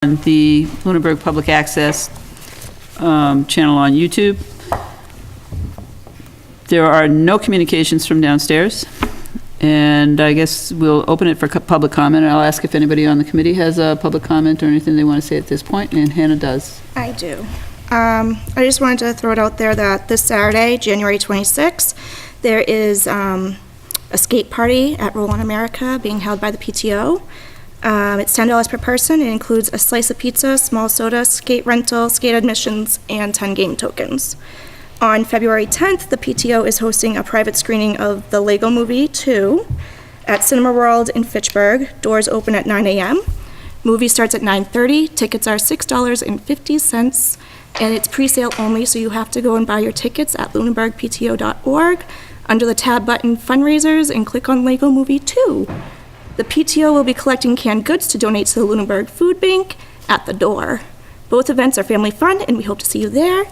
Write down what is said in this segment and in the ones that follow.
on the Lunenburg Public Access channel on YouTube. There are no communications from downstairs, and I guess we'll open it for public comment. I'll ask if anybody on the committee has a public comment or anything they want to say at this point, and Hannah does. I do. I just wanted to throw it out there that this Saturday, January 26th, there is a skate party at Roll on America being held by the PTO. It's $10 per person. It includes a slice of pizza, small soda, skate rental, skate admissions, and 10 game tokens. On February 10th, the PTO is hosting a private screening of the Lego Movie 2 at Cinema World in Fitchburg. Doors open at 9 a.m. Movie starts at 9:30. Tickets are $6.50, and it's pre-sale only, so you have to go and buy your tickets at lunenburgpto.org under the tab button Fundraisers and click on Lego Movie 2. The PTO will be collecting canned goods to donate to the Lunenburg Food Bank at the door. Both events are family fun, and we hope to see you there.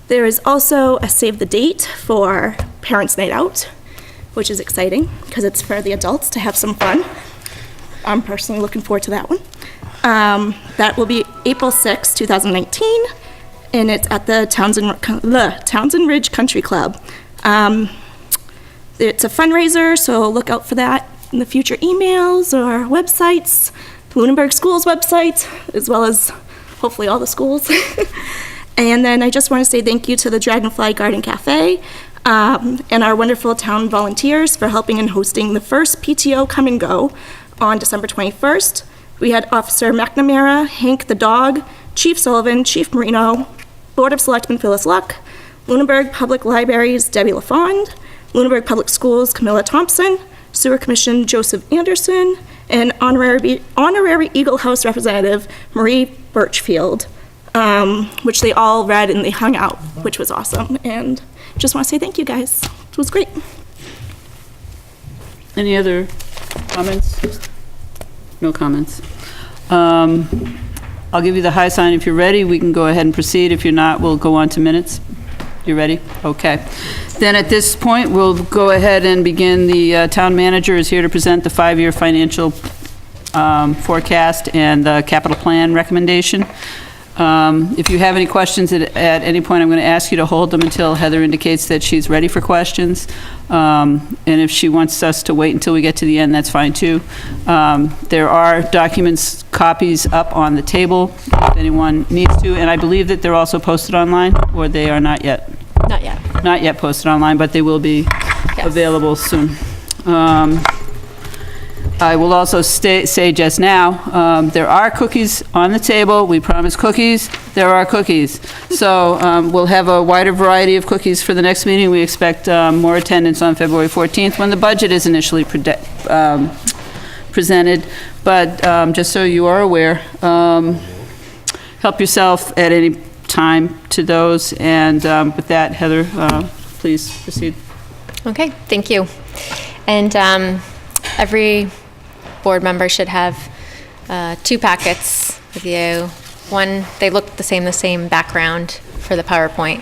There is also a save the date for Parents' Night Out, which is exciting because it's for the adults to have some fun. I'm personally looking forward to that one. That will be April 6, 2019, and it's at the Townsend Ridge Country Club. It's a fundraiser, so look out for that in the future emails or websites, the Lunenburg Schools website, as well as hopefully all the schools. And then I just want to say thank you to the Dragonfly Garden Cafe and our wonderful town volunteers for helping and hosting the first PTO Come and Go on December 21st. We had Officer McNamara, Hank the dog, Chief Sullivan, Chief Marino, Board of Selectmen Phyllis Luck, Lunenburg Public Libraries Debbie LaFond, Lunenburg Public Schools Camilla Thompson, Sewer Commission Joseph Anderson, and honorary Eagle House representative Marie Birchfield, which they all read and they hung out, which was awesome. And just want to say thank you guys. It was great. Any other comments? No comments. I'll give you the high sign if you're ready. We can go ahead and proceed. If you're not, we'll go on to minutes. You ready? Okay. Then at this point, we'll go ahead and begin. The town manager is here to present the 5-year financial forecast and the capital plan recommendation. If you have any questions at any point, I'm going to ask you to hold them until Heather indicates that she's ready for questions. And if she wants us to wait until we get to the end, that's fine too. There are documents, copies up on the table if anyone needs to. And I believe that they're also posted online, or they are not yet? Not yet. Not yet posted online, but they will be available soon. I will also say just now, there are cookies on the table. We promise cookies. There are cookies. So we'll have a wider variety of cookies for the next meeting. We expect more attendance on February 14th when the budget is initially presented. But just so you are aware, help yourself at any time to those. And with that, Heather, please proceed. Okay, thank you. And every board member should have 2 packets with you. One, they look the same background for the PowerPoint.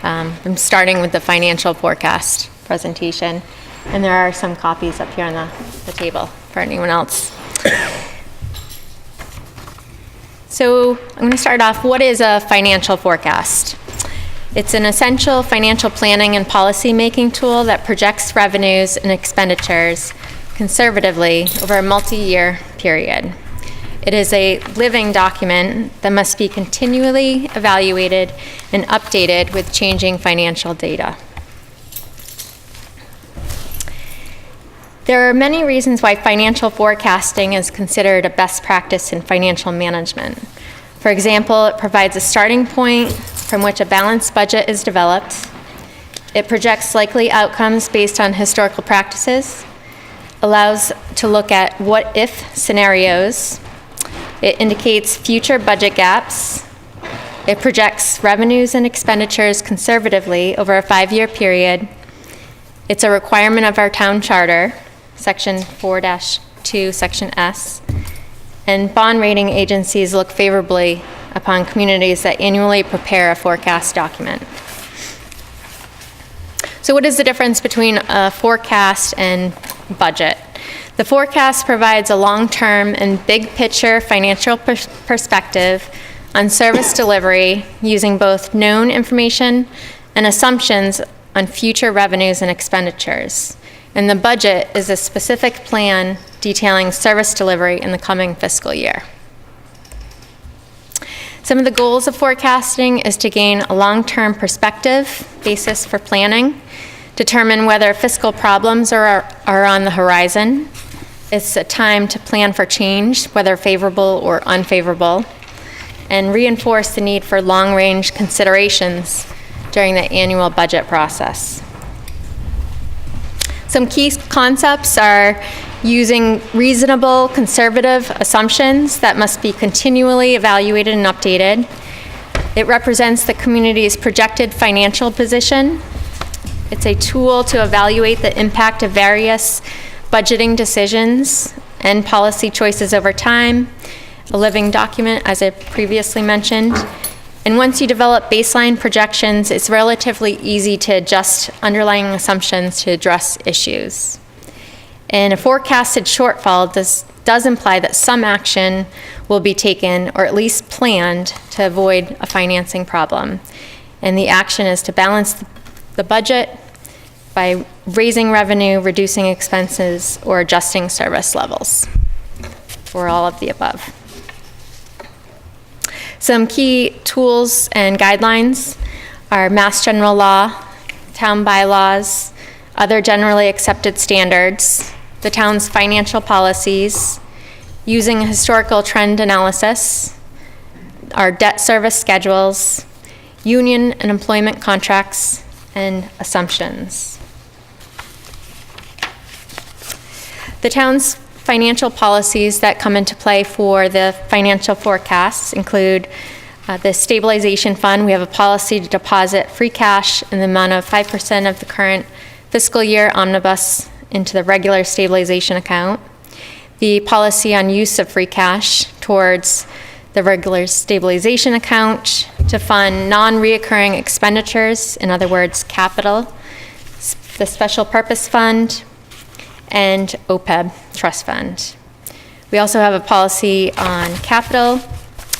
I'm starting with the financial forecast presentation, and there are some copies up here on the table for anyone else. So I'm going to start off, what is a financial forecast? It's an essential financial planning and policy making tool that projects revenues and expenditures conservatively over a multi-year period. It is a living document that must be continually evaluated and updated with changing financial data. There are many reasons why financial forecasting is considered a best practice in financial management. For example, it provides a starting point from which a balanced budget is developed. It projects likely outcomes based on historical practices, allows to look at what-if scenarios. It indicates future budget gaps. It projects revenues and expenditures conservatively over a 5-year period. It's a requirement of our town charter, Section 4-2, Section S. And bond rating agencies look favorably upon communities that annually prepare a forecast document. So what is the difference between a forecast and budget? The forecast provides a long-term and big-picture financial perspective on service delivery using both known information and assumptions on future revenues and expenditures. And the budget is a specific plan detailing service delivery in the coming fiscal year. Some of the goals of forecasting is to gain a long-term perspective, basis for planning, determine whether fiscal problems are on the horizon. It's a time to plan for change, whether favorable or unfavorable, and reinforce the need for long-range considerations during the annual budget process. Some key concepts are using reasonable, conservative assumptions that must be continually evaluated and updated. It represents the community's projected financial position. It's a tool to evaluate the impact of various budgeting decisions and policy choices over time, a living document, as I previously mentioned. And once you develop baseline projections, it's relatively easy to adjust underlying assumptions to address issues. And a forecasted shortfall does imply that some action will be taken, or at least planned, to avoid a financing problem. And the action is to balance the budget by raising revenue, reducing expenses, or adjusting service levels, or all of the above. Some key tools and guidelines are Mass General Law, town bylaws, other generally accepted standards, the town's financial policies, using historical trend analysis, our debt service schedules, union and employment contracts, and assumptions. The town's financial policies that come into play for the financial forecasts include the stabilization fund. We have a policy to deposit free cash in the amount of 5% of the current fiscal year omnibus into the regular stabilization account. The policy on use of free cash towards the regular stabilization account to fund non-reoccurring expenditures, in other words, capital, the special purpose fund, and OPEB trust fund. We also have a policy on capital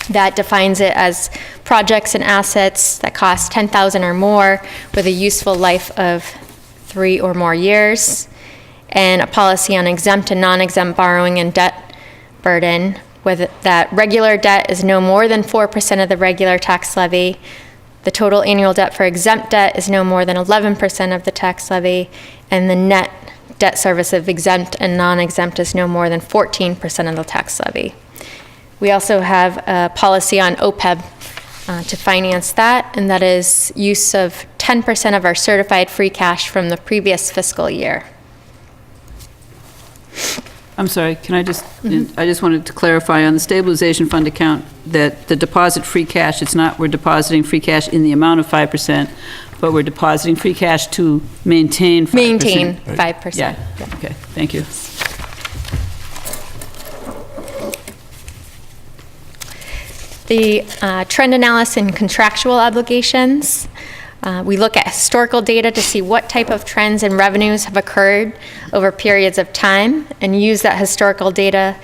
that defines it as projects and assets that cost $10,000 or more with a useful life of 3 or more years, and a policy on exempt and non-exempt borrowing and debt burden, with that regular debt is no more than 4% of the regular tax levy. The total annual debt for exempt debt is no more than 11% of the tax levy, and the net debt service of exempt and non-exempt is no more than 14% of the tax levy. We also have a policy on OPEB to finance that, and that is use of 10% of our certified free cash from the previous fiscal year. I'm sorry, can I just, I just wanted to clarify on the stabilization fund account that the deposit free cash, it's not we're depositing free cash in the amount of 5%, but we're depositing free cash to maintain 5%. Maintain 5%. Yeah, okay, thank you. The trend analysis and contractual obligations. We look at historical data to see what type of trends and revenues have occurred over periods of time and use that historical data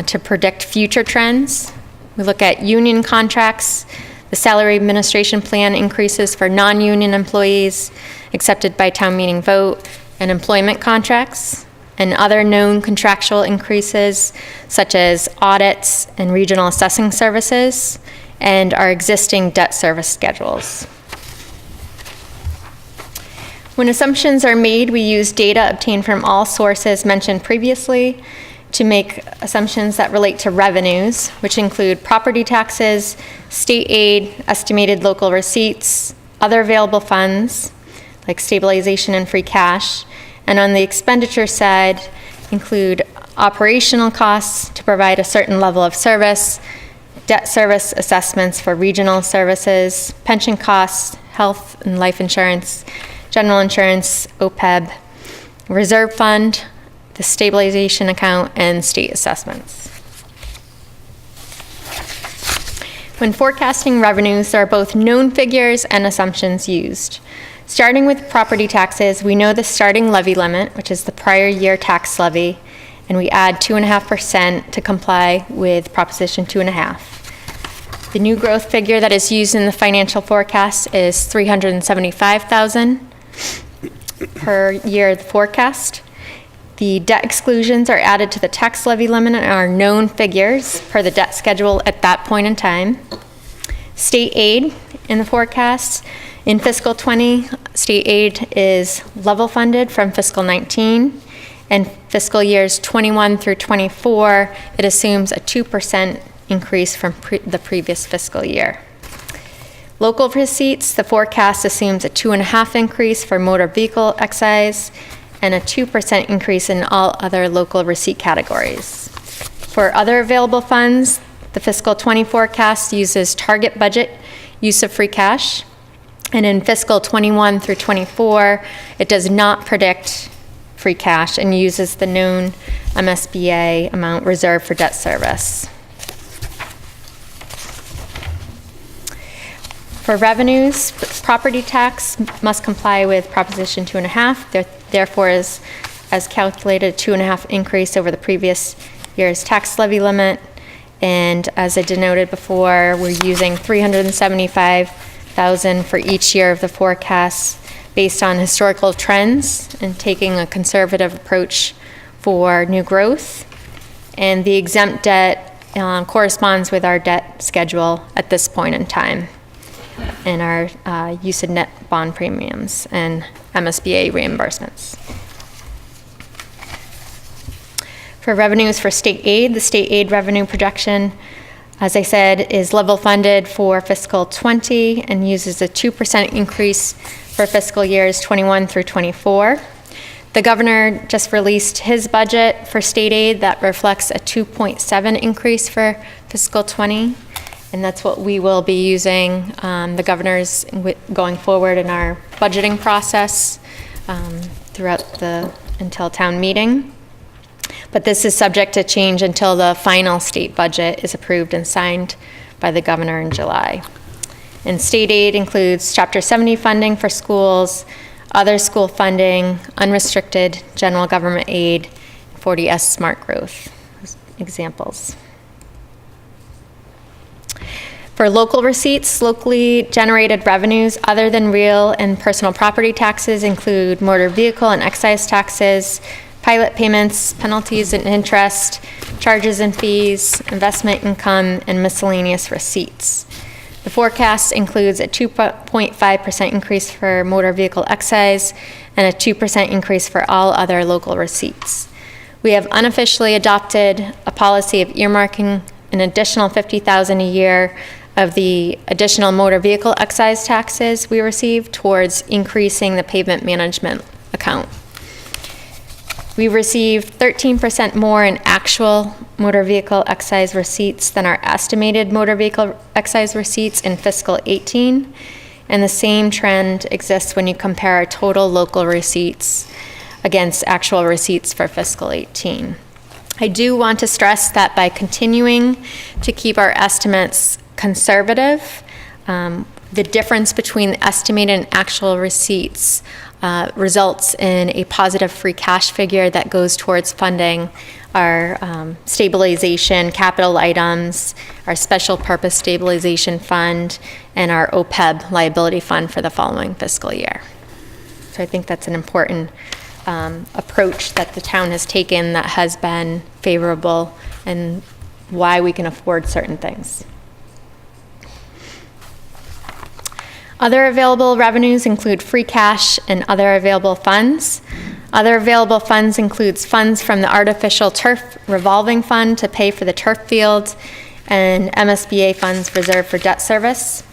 to predict future trends. We look at union contracts, the salary administration plan increases for non-union employees accepted by town meeting vote, and employment contracts, and other known contractual increases such as audits and regional assessing services, and our existing debt service schedules. When assumptions are made, we use data obtained from all sources mentioned previously to make assumptions that relate to revenues, which include property taxes, state aid, estimated local receipts, other available funds, like stabilization and free cash, and on the expenditure side, include operational costs to provide a certain level of service, debt service assessments for regional services, pension costs, health and life insurance, general insurance, OPEB, reserve fund, the stabilization account, and state assessments. When forecasting revenues, there are both known figures and assumptions used. Starting with property taxes, we know the starting levy limit, which is the prior year tax levy, and we add 2.5% to comply with Proposition 2.5. The new growth figure that is used in the financial forecast is $375,000 per year of the forecast. The debt exclusions are added to the tax levy limit and are known figures per the debt schedule at that point in time. State aid in the forecast. In fiscal 20, state aid is level funded from fiscal 19, and fiscal years 21 through 24, it assumes a 2% increase from the previous fiscal year. Local receipts, the forecast assumes a 2.5% increase for motor vehicle excise and a 2% increase in all other local receipt categories. For other available funds, the fiscal 20 forecast uses target budget use of free cash, and in fiscal 21 through 24, it does not predict free cash and uses the known MSBA amount reserved for debt service. For revenues, property tax must comply with Proposition 2.5, therefore is as calculated 2.5% increase over the previous year's tax levy limit. And as I denoted before, we're using $375,000 for each year of the forecast based on historical trends and taking a conservative approach for new growth. And the exempt debt corresponds with our debt schedule at this point in time, and our use of net bond premiums and MSBA reimbursements. For revenues for state aid, the state aid revenue projection, as I said, is level funded for fiscal 20 and uses a 2% increase for fiscal years 21 through 24. The governor just released his budget for state aid that reflects a 2.7% increase for fiscal 20. And that's what we will be using, the governor's going forward in our budgeting process until town meeting. But this is subject to change until the final state budget is approved and signed by the governor in July. And state aid includes Chapter 70 funding for schools, other school funding, unrestricted general government aid, 40S smart growth examples. For local receipts, locally generated revenues other than real and personal property taxes include motor vehicle and excise taxes, pilot payments, penalties and interest, charges and fees, investment income, and miscellaneous receipts. The forecast includes a 2.5% increase for motor vehicle excise and a 2% increase for all other local receipts. We have unofficially adopted a policy of earmarking an additional $50,000 a year of the additional motor vehicle excise taxes we receive towards increasing the pavement management account. We received 13% more in actual motor vehicle excise receipts than our estimated motor vehicle excise receipts in fiscal 18, and the same trend exists when you compare our total local receipts against actual receipts for fiscal 18. I do want to stress that by continuing to keep our estimates conservative, the difference between the estimated and actual receipts results in a positive free cash figure that goes towards funding our stabilization capital items, our special purpose stabilization fund, and our OPEB liability fund for the following fiscal year. So I think that's an important approach that the town has taken that has been favorable and why we can afford certain things. Other available revenues include free cash and other available funds. Other available funds includes funds from the artificial turf revolving fund to pay for the turf field and MSBA funds reserved for debt service.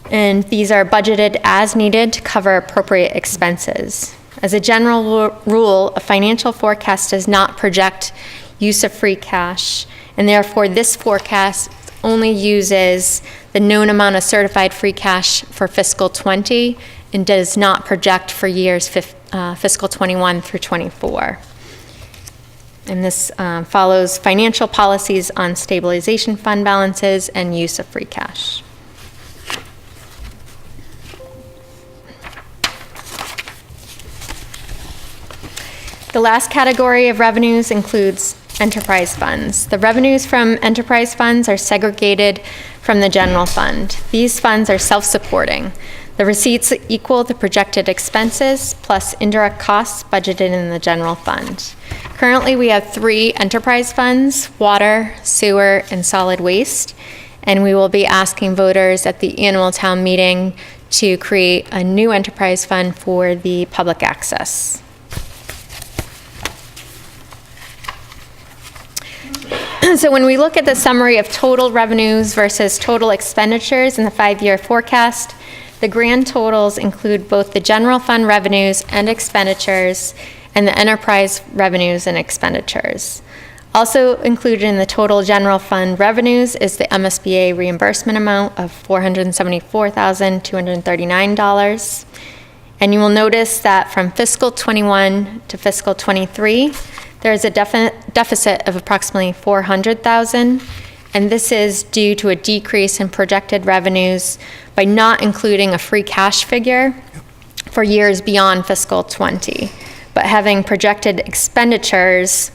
And these are budgeted as needed to cover appropriate expenses. As a general rule, a financial forecast does not project use of free cash, and therefore this forecast only uses the known amount of certified free cash for fiscal 20 and does not project for years fiscal 21 through 24. And this follows financial policies on stabilization fund balances and use of free cash. The last category of revenues includes enterprise funds. The revenues from enterprise funds are segregated from the general fund. These funds are self-supporting. The receipts equal the projected expenses plus indirect costs budgeted in the general fund. Currently, we have 3 enterprise funds: water, sewer, and solid waste. And we will be asking voters at the annual town meeting to create a new enterprise fund for the public access. So when we look at the summary of total revenues versus total expenditures in the 5-year forecast, the grand totals include both the general fund revenues and expenditures and the enterprise revenues and expenditures. Also included in the total general fund revenues is the MSBA reimbursement amount of $474,239. And you will notice that from fiscal 21 to fiscal 23, there is a deficit of approximately $400,000, and this is due to a decrease in projected revenues by not including a free cash figure for years beyond fiscal 20, but having projected expenditures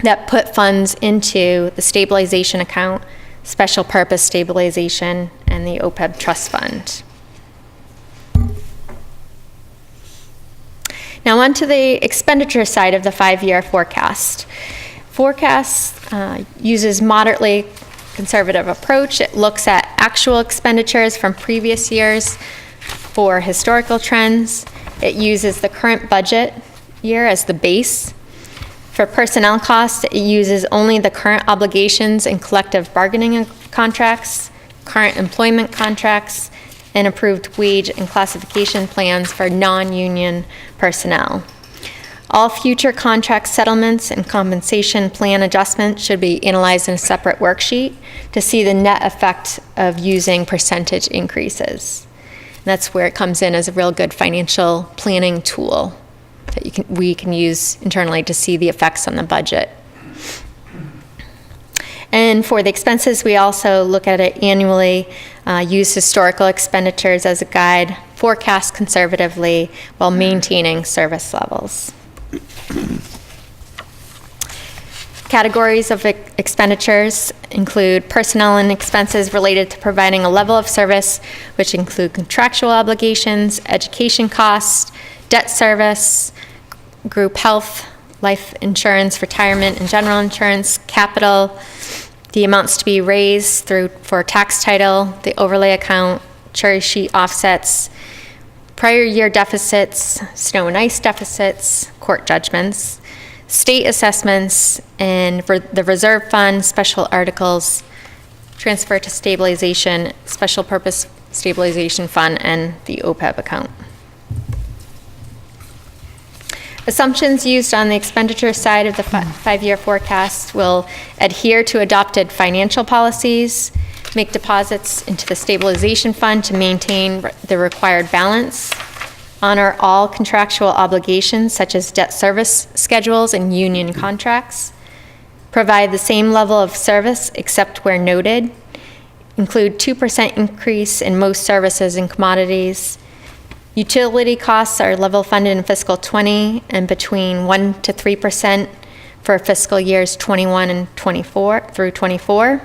that put funds into the stabilization account, special purpose stabilization, and the OPEB trust fund. Now on to the expenditure side of the 5-year forecast. Forecast uses moderately conservative approach. It looks at actual expenditures from previous years for historical trends. It uses the current budget year as the base. For personnel costs, it uses only the current obligations in collective bargaining contracts, current employment contracts, and approved wage and classification plans for non-union personnel. All future contract settlements and compensation plan adjustments should be analyzed in a separate worksheet to see the net effect of using percentage increases. And that's where it comes in as a real good financial planning tool that we can use internally to see the effects on the budget. And for the expenses, we also look at it annually, use historical expenditures as a guide, forecast conservatively while maintaining service levels. Categories of expenditures include personnel and expenses related to providing a level of service, which include contractual obligations, education costs, debt service, group health, life insurance, retirement and general insurance, capital, the amounts to be raised for tax title, the overlay account, cherry sheet offsets, prior year deficits, snow and ice deficits, court judgments, state assessments, and for the reserve fund, special articles, transfer to stabilization, special purpose stabilization fund, and the OPEB account. Assumptions used on the expenditure side of the 5-year forecast will adhere to adopted financial policies, make deposits into the stabilization fund to maintain the required balance, honor all contractual obligations such as debt service schedules and union contracts, provide the same level of service except where noted, include 2% increase in most services and commodities. Utility costs are level funded in fiscal 20 and between 1 to 3% for fiscal years 21 and 24 through 24.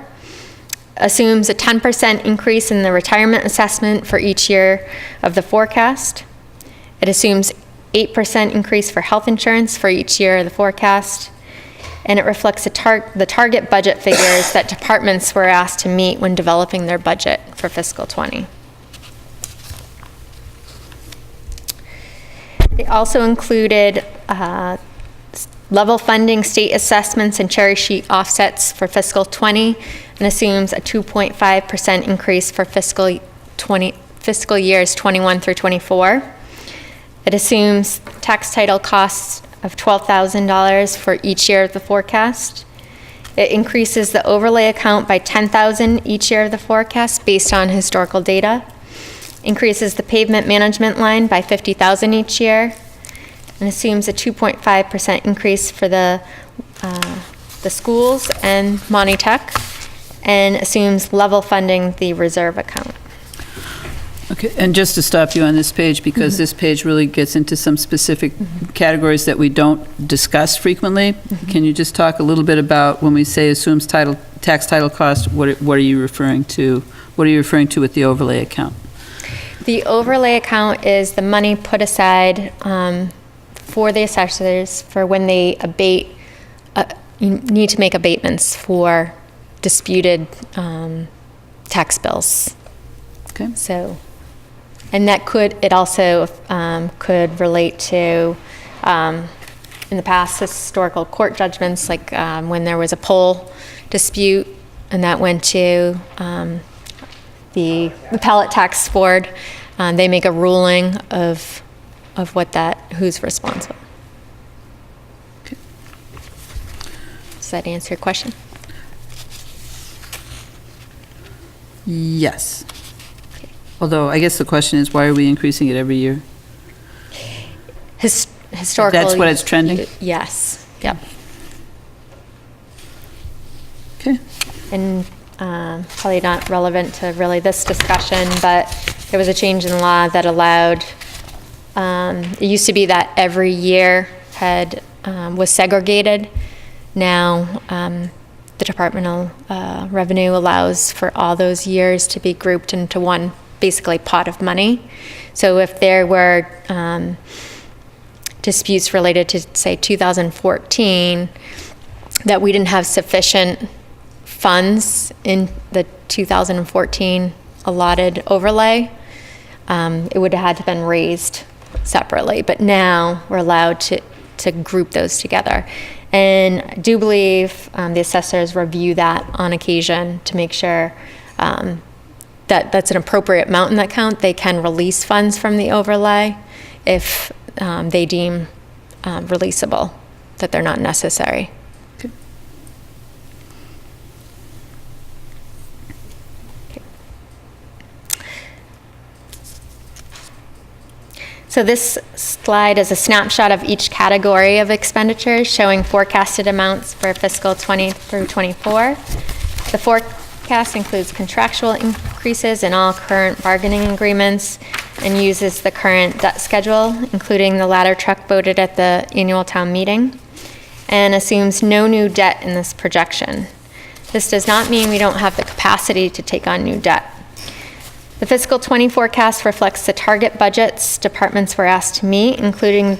Assumes a 10% increase in the retirement assessment for each year of the forecast. It assumes 8% increase for health insurance for each year of the forecast. And it reflects the target budget figures that departments were asked to meet when developing their budget for fiscal 20. They also included level funding state assessments and cherry sheet offsets for fiscal 20 and assumes a 2.5% increase for fiscal years 21 through 24. It assumes tax title costs of $12,000 for each year of the forecast. It increases the overlay account by $10,000 each year of the forecast based on historical data. Increases the pavement management line by $50,000 each year, and assumes a 2.5% increase for the schools and Monty Tech, and assumes level funding the reserve account. Okay, and just to stop you on this page, because this page really gets into some specific categories that we don't discuss frequently, can you just talk a little bit about when we say assumes tax title cost, what are you referring to? What are you referring to with the overlay account? The overlay account is the money put aside for the assessors for when they abate, you need to make abatements for disputed tax bills. Okay. So, and that it also could relate to, in the past, historical court judgments, like when there was a poll dispute, and that went to the appellate tax board. They make a ruling of who's responsible. Okay. Does that answer your question? Yes. Although, I guess the question is, why are we increasing it every year? Historical. That's what it's trending? Yes. Yep. Okay. And probably not relevant to really this discussion, but there was a change in the law that allowed, it used to be that every year was segregated. Now, the Department of Revenue allows for all those years to be grouped into one, basically, pot of money. So if there were disputes related to, say, 2014, that we didn't have sufficient funds in the 2014 allotted overlay, it would have had to been raised separately. But now we're allowed to group those together. And I do believe the assessors review that on occasion to make sure that that's an appropriate amount in that account. They can release funds from the overlay if they deem releasable, that they're not necessary. Okay. So this slide is a snapshot of each category of expenditures showing forecasted amounts for fiscal 20 through 24. The forecast includes contractual increases in all current bargaining agreements and uses the current debt schedule, including the ladder truck voted at the annual town meeting, and assumes no new debt in this projection. This does not mean we don't have the capacity to take on new debt. The fiscal 20 forecast reflects the target budgets departments were asked to meet, including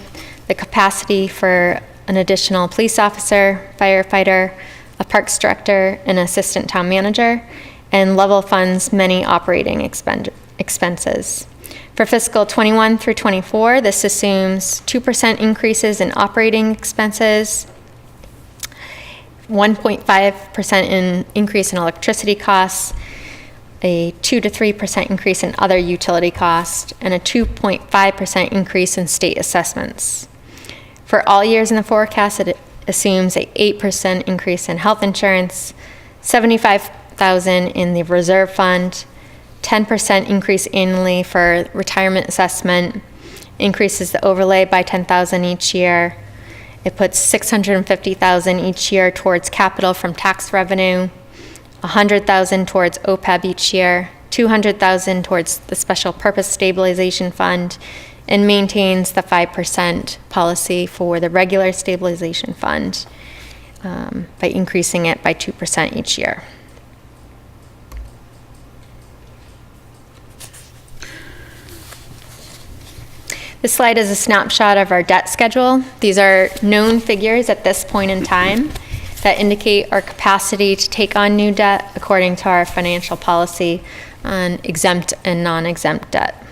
the capacity for an additional police officer, firefighter, a parks director, and assistant town manager, and level funds many operating expenses. For fiscal 21 through 24, this assumes 2% increases in operating expenses, 1.5% in increase in electricity costs, a 2 to 3% increase in other utility costs, and a 2.5% increase in state assessments. For all years in the forecast, it assumes a 8% increase in health insurance, $75,000 in the reserve fund, 10% increase annually for retirement assessment, increases the overlay by $10,000 each year. It puts $650,000 each year towards capital from tax revenue, $100,000 towards OPEB each year, $200,000 towards the Special Purpose Stabilization Fund, and maintains the 5% policy for the regular stabilization fund by increasing it by 2% each year. This slide is a snapshot of our debt schedule. These are known figures at this point in time that indicate our capacity to take on new debt according to our financial policy on exempt and non-exempt debt.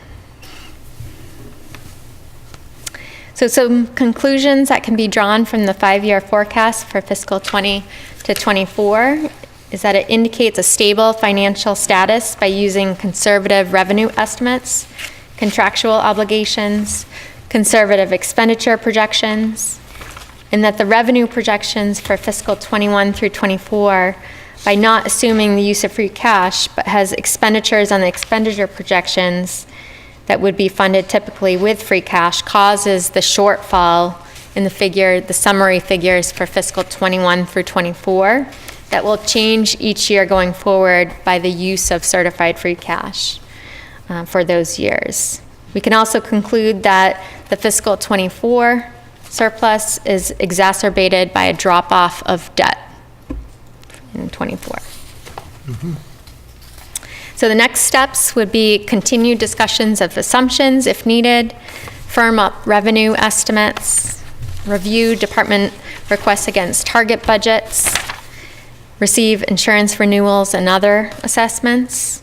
So some conclusions that can be drawn from the 5-year forecast for fiscal 20 to 24 is that it indicates a stable financial status by using conservative revenue estimates, contractual obligations, conservative expenditure projections, and that the revenue projections for fiscal 21 through 24, by not assuming the use of free cash, but has expenditures on the expenditure projections that would be funded typically with free cash, causes the shortfall in the summary figures for fiscal 21 through 24 that will change each year going forward by the use of certified free cash. for those years. We can also conclude that the fiscal '24 surplus is exacerbated by a drop-off of debt in '24. So the next steps would be continued discussions of assumptions if needed, firm up revenue estimates, review department requests against target budgets, receive insurance renewals and other assessments.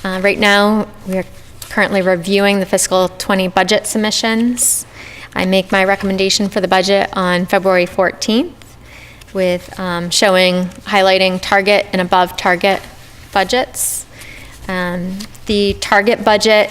Right now, we are currently reviewing the fiscal '20 budget submissions. I make my recommendation for the budget on February 14th with highlighting target and above target budgets. The target budget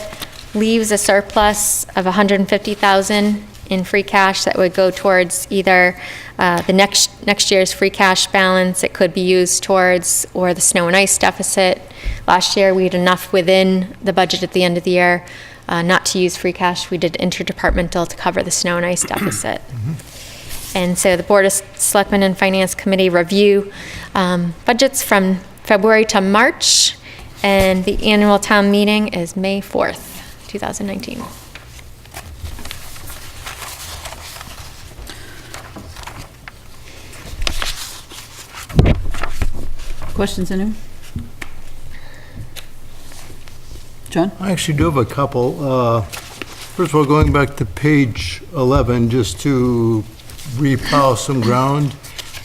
leaves a surplus of $150,000 in free cash that would go towards either the next year's free cash balance it could be used towards, or the snow and ice deficit. Last year, we had enough within the budget at the end of the year not to use free cash. We did interdepartmental to cover the snow and ice deficit. And so the Board of Selectmen and Finance Committee review budgets from February to March, and the annual town meeting is May 4th, 2019. Questions, anyone? John? I actually do have a couple. First of all, going back to page 11, just to replow some ground,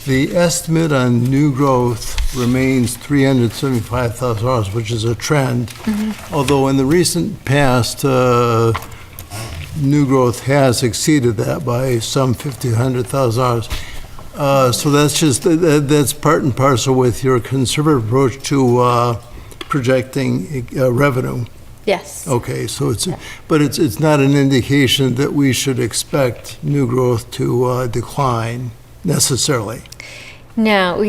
the estimate on new growth remains $375,000, which is a trend. Although in the recent past, new growth has exceeded that by some $100,000. So that's just, that's part and parcel with your conservative approach to projecting revenue. Yes. Okay, so but it's not an indication that we should expect new growth to decline necessarily. No,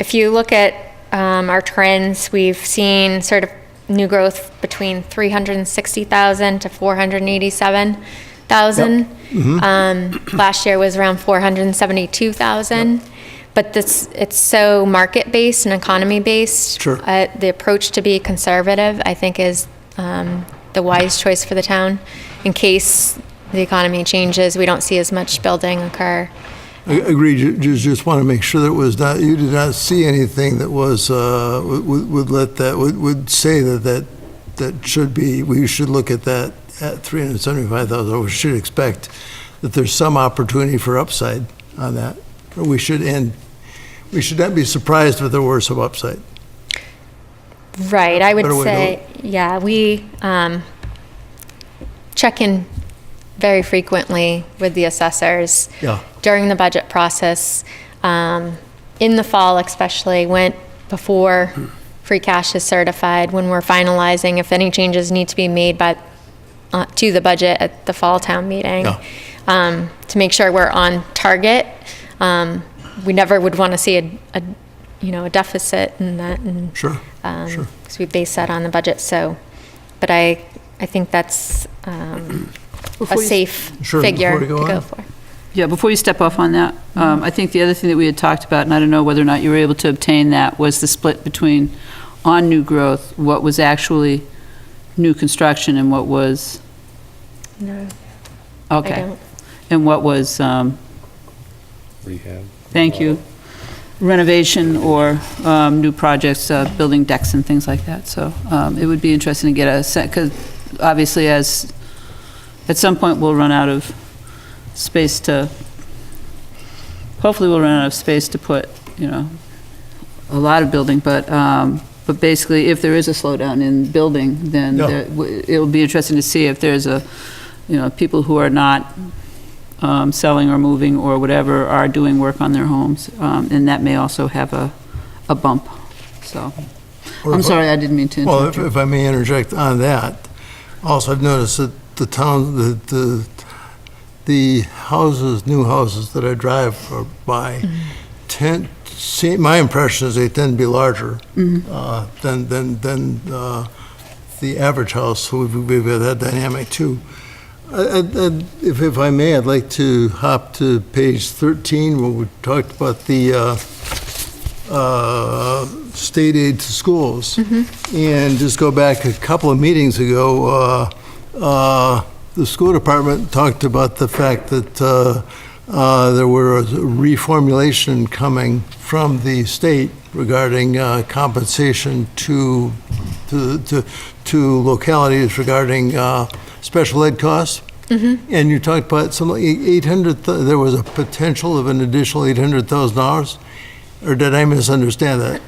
if you look at our trends, we've seen sort of new growth between 360,000 to 487,000. Last year was around 472,000. But it's so market-based and economy-based. Sure. The approach to be conservative, I think, is the wise choice for the town. In case the economy changes, we don't see as much building occur. Agreed. You just want to make sure that you did not see anything that was would say that should be. We should look at that at 375,000. We should expect that there's some opportunity for upside on that. We should not be surprised if there were some upside. Right. I would Better way to say, yeah, we check in very frequently with the assessors. Yeah. During the budget process, in the fall especially, before free cash is certified, when we're finalizing, if any changes need to be made to the budget at the fall town meeting, to make sure we're on target. We never would want to see a deficit in that. And, Sure. Because we base that on the budget. So, but I think that's a safe figure to go for. Yeah, before you step off on that, I think the other thing that we had talked about, and I don't know whether or not you were able to obtain that, was the split between, on new growth, what was actually new construction and what was... No. Okay. I don't. And what was... Rehab. Thank you. Renovation or new projects, building decks and things like that. So it would be interesting to get a set, because obviously at some point we'll run out of space hopefully we'll run out of space to put, a lot of building, but basically if there is a slowdown in building, then it'll be interesting to see if there's people who are not selling or moving or whatever are doing work on their homes, and that may also have a bump. So, I'm sorry, I didn't mean to interrupt you. Well, if I may interject on that, also I've noticed that the town, the new houses that I drive by my impression is they tend to be larger than the average house. So we've got that dynamic too. If I may, I'd like to hop to page 13 where we talked about the state aid to schools. And just go back a couple of meetings ago, the school department talked about the fact that there was a reformulation coming from the state regarding compensation to localities regarding special ed costs. And you talked about some 800, there was a potential of an additional $800,000? Or did I misunderstand that?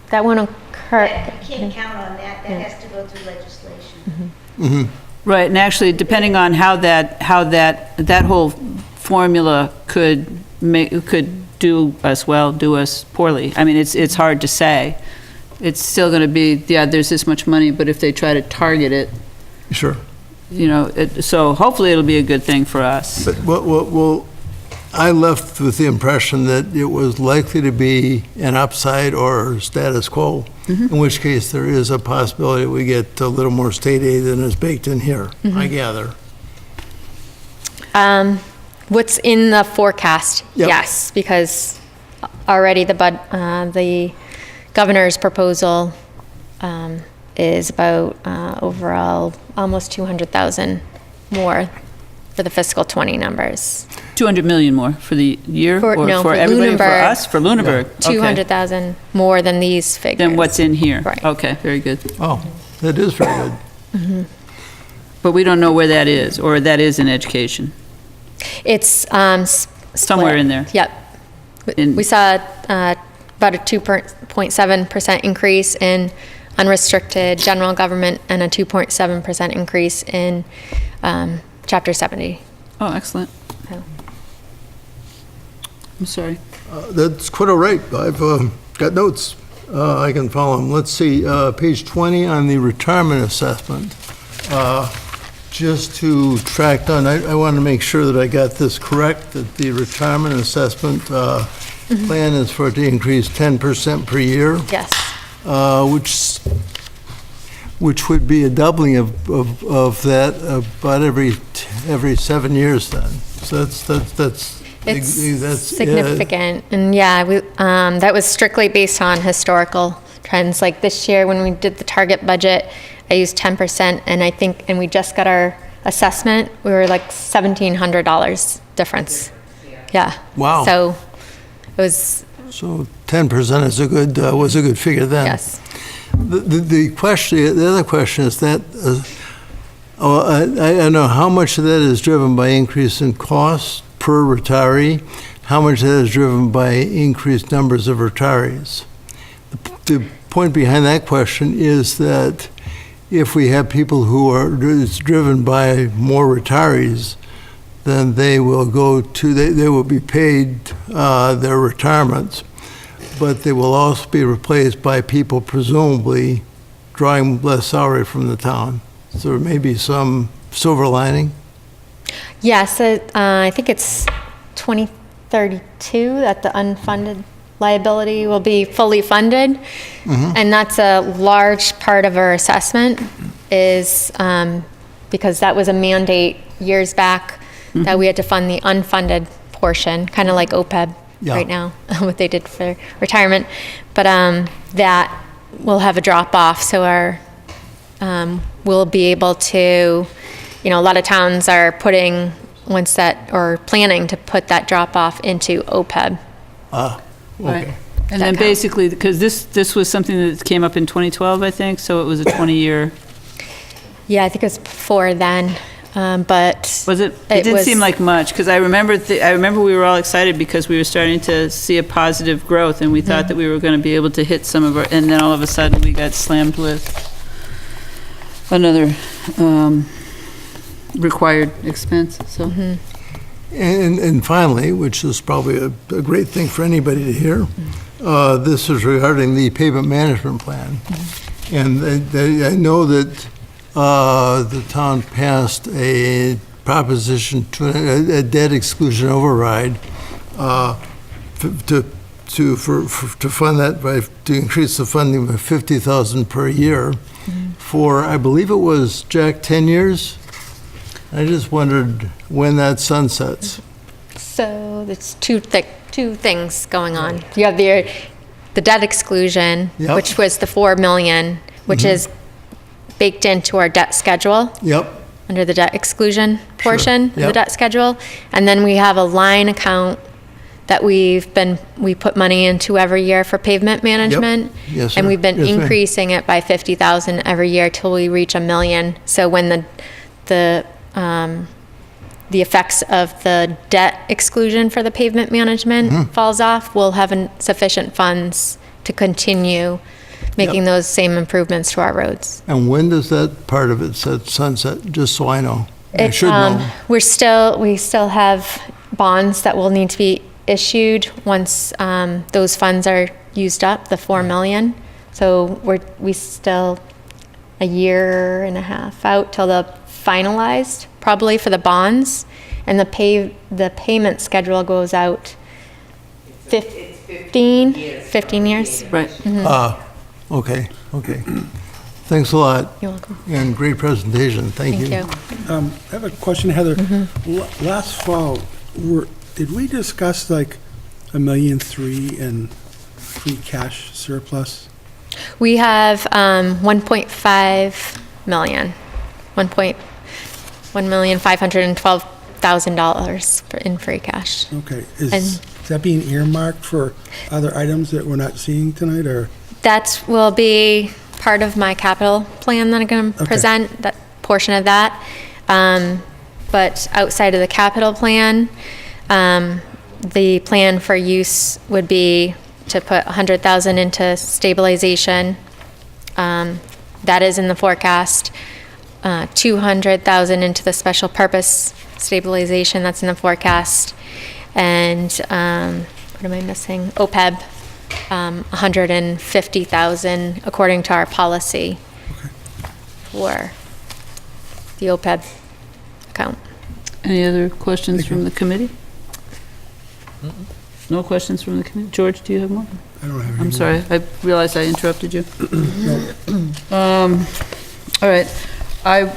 That won't occur. You can't count on that, that has to go through legislation. Right, and actually, depending on how that whole formula could do us well, do us poorly. I mean, it's hard to say. It's still going to be, yeah, there's this much money, but if they try to target it, Sure. So hopefully it'll be a good thing for us. But, well, I left with the impression that it was likely to be an upside or status quo, in which case there is a possibility we get a little more state aid than is baked in here, I gather. What's in the forecast? Yep. Yes, because already the governor's proposal is about overall almost 200,000 more for the fiscal 20 numbers. 200 million more for the year? For everybody, Lunenburg. for us? For Lunenburg? Okay. 200,000 more than these figures. Than what's in here? Right. Okay, very good. Oh, that is very good. But we don't know where that is, or that is in education. It's Somewhere in there. Yep. In- We saw about a 2.7% increase in unrestricted general government and a 2.7% increase in Chapter 70. Oh, excellent. So. I'm sorry. That's quite all right. I've got notes. I can follow them. Let's see, page 20 on the retirement assessment. Just to track down, I want to make sure that I got this correct, that the retirement assessment plan is for it to increase 10% per year, Yes. which would be a doubling of that about every 7 years then. So that's It's significant. And yeah, that was strictly based on historical trends. Like this year, when we did the target budget, I used 10%, and we just got our assessment, we were like $1,700 difference. Yeah. Wow. So it was, So 10% is was a good figure then. yes. The other question is that, I know how much of that is driven by increase in costs per retiree, how much of that is driven by increased numbers of retirees. The point behind that question is that if we have people who it's driven by more retirees, then they will they will be paid their retirements, but they will also be replaced by people presumably drawing less salary from the town. So there may be some silver lining. Yes, I think it's 2032 that the unfunded liability will be fully funded. And that's a large part of our assessment is because that was a mandate years back that we had to fund the unfunded portion, kind of like OPEB right now, what they did for retirement. But that will have a drop off. So we'll be able to, a lot of towns are planning to put that drop off into OPEB. Right. And then basically, because this was something that came up in 2012, I think, so it was a 20-year. Yeah, I think it was before then, but. Was it? It didn't seem like much, because I remember we were all excited because we were starting to see a positive growth, and we thought that we were going to be able to hit some of our, and then all of a sudden we got slammed with another required expense, so. And finally, which is probably a great thing for anybody to hear, this is regarding the pavement management plan. And I know that the town passed a proposition to a debt exclusion override to fund that to increase the funding by $50,000 per year for, I believe it was, Jack, 10 years. I just wondered when that sunsets. So there's two things going on. You have the the debt exclusion, Yep. which was the 4 million, which is baked into our debt schedule, Yep, under the debt exclusion portion of the Yep. debt schedule. And then we have a line account that we put money into every year for pavement management. Yes, And sir. we've been Yes, ma'am. increasing it by 50,000 every year till we reach 1 million. So when the effects of the debt exclusion for the pavement management Mm-hmm. falls off, we'll have sufficient funds to continue making those same improvements to our roads. and when does that part of it sunset, just so I know? I It's, should know. we still have bonds that will need to be issued once those funds are used up, the 4 million. So we still a year and a half out till the finalized, probably for the bonds, and the payment schedule goes out 15 years. Right. Okay. Thanks a lot, You're welcome. and great presentation, thank you. Thank you. I have a question, Heather. Last fall, did we discuss like $1.3 million in free cash surplus? We have 1.5 million, $1,512,000 in free cash. Okay, And- is that being earmarked for other items that we're not seeing tonight, or? That will be part of my capital plan that I'm going to Okay. present, that portion of that. But outside of the capital plan, the plan for use would be to put 100,000 into stabilization. That is in the forecast. 200,000 into the special purpose stabilization, that's in the forecast. And what am I missing? OPEB, 150,000 according to our policy for the OPEB account. Any other questions from the committee? No questions from the committee? George, do you have more? I don't have any I'm more. sorry, I realized I interrupted you. All right, I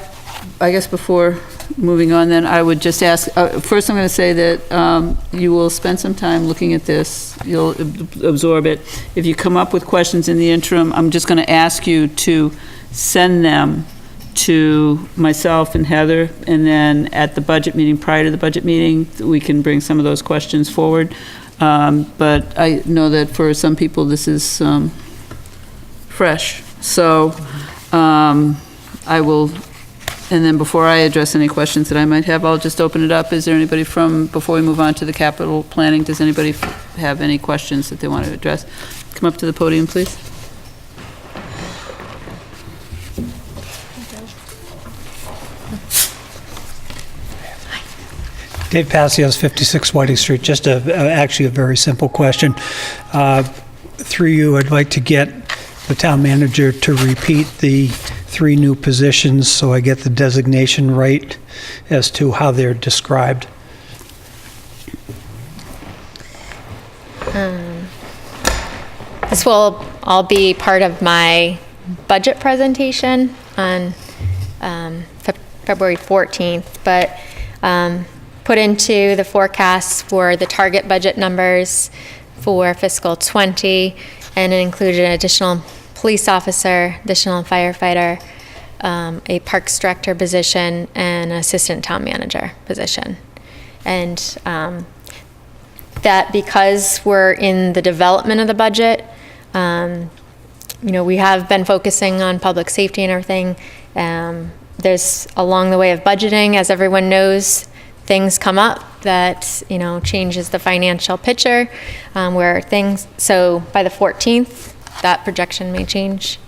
guess before moving on then, I would just ask, first I'm going to say that you will spend some time looking at this, you'll absorb it. If you come up with questions in the interim, I'm just going to ask you to send them to myself and Heather, and then at the budget meeting, prior to the budget meeting, we can bring some of those questions forward. But I know that for some people, this is fresh. So I will, and then before I address any questions that I might have, I'll just open it up. Is there anybody before we move on to the capital planning, does anybody have any questions that they want to address? Come up to the podium, please. Dave Passios, 56 Whiting Street. Just actually a very simple question. Through you, I'd like to get the town manager to repeat the 3 new positions so I get the designation right as to how they're described. This will all be part of my budget presentation on February 14th, but put into the forecasts for the target budget numbers for fiscal '20, and it included an additional police officer, additional firefighter, a parks director position, and an assistant town manager position. And that because we're in the development of the budget, we have been focusing on public safety and everything. There's along the way of budgeting, as everyone knows, things come up that, changes the financial picture, so by the 14th, that projection may change,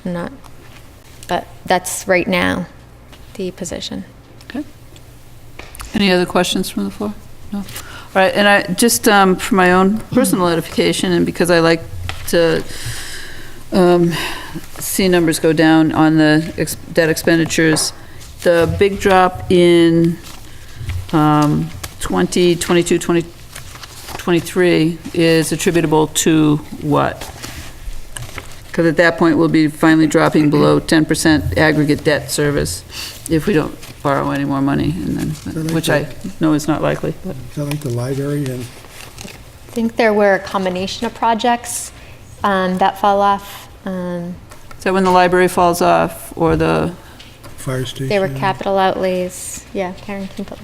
but that's right now the position. Okay. Any other questions from the floor? No? All right, and I, just for my own personal edification, and because I like to see numbers go down on the debt expenditures, the big drop in 2022, 2023 is attributable to what? Because at that point, we'll be finally dropping below 10% aggregate debt service if we don't borrow any more money, and then, which I know is not likely, but. Is that like the library and? I think there were a combination of projects that fall off. So when the library falls off, or the, Fire station. They were capital outlays. Yeah, Karen can put.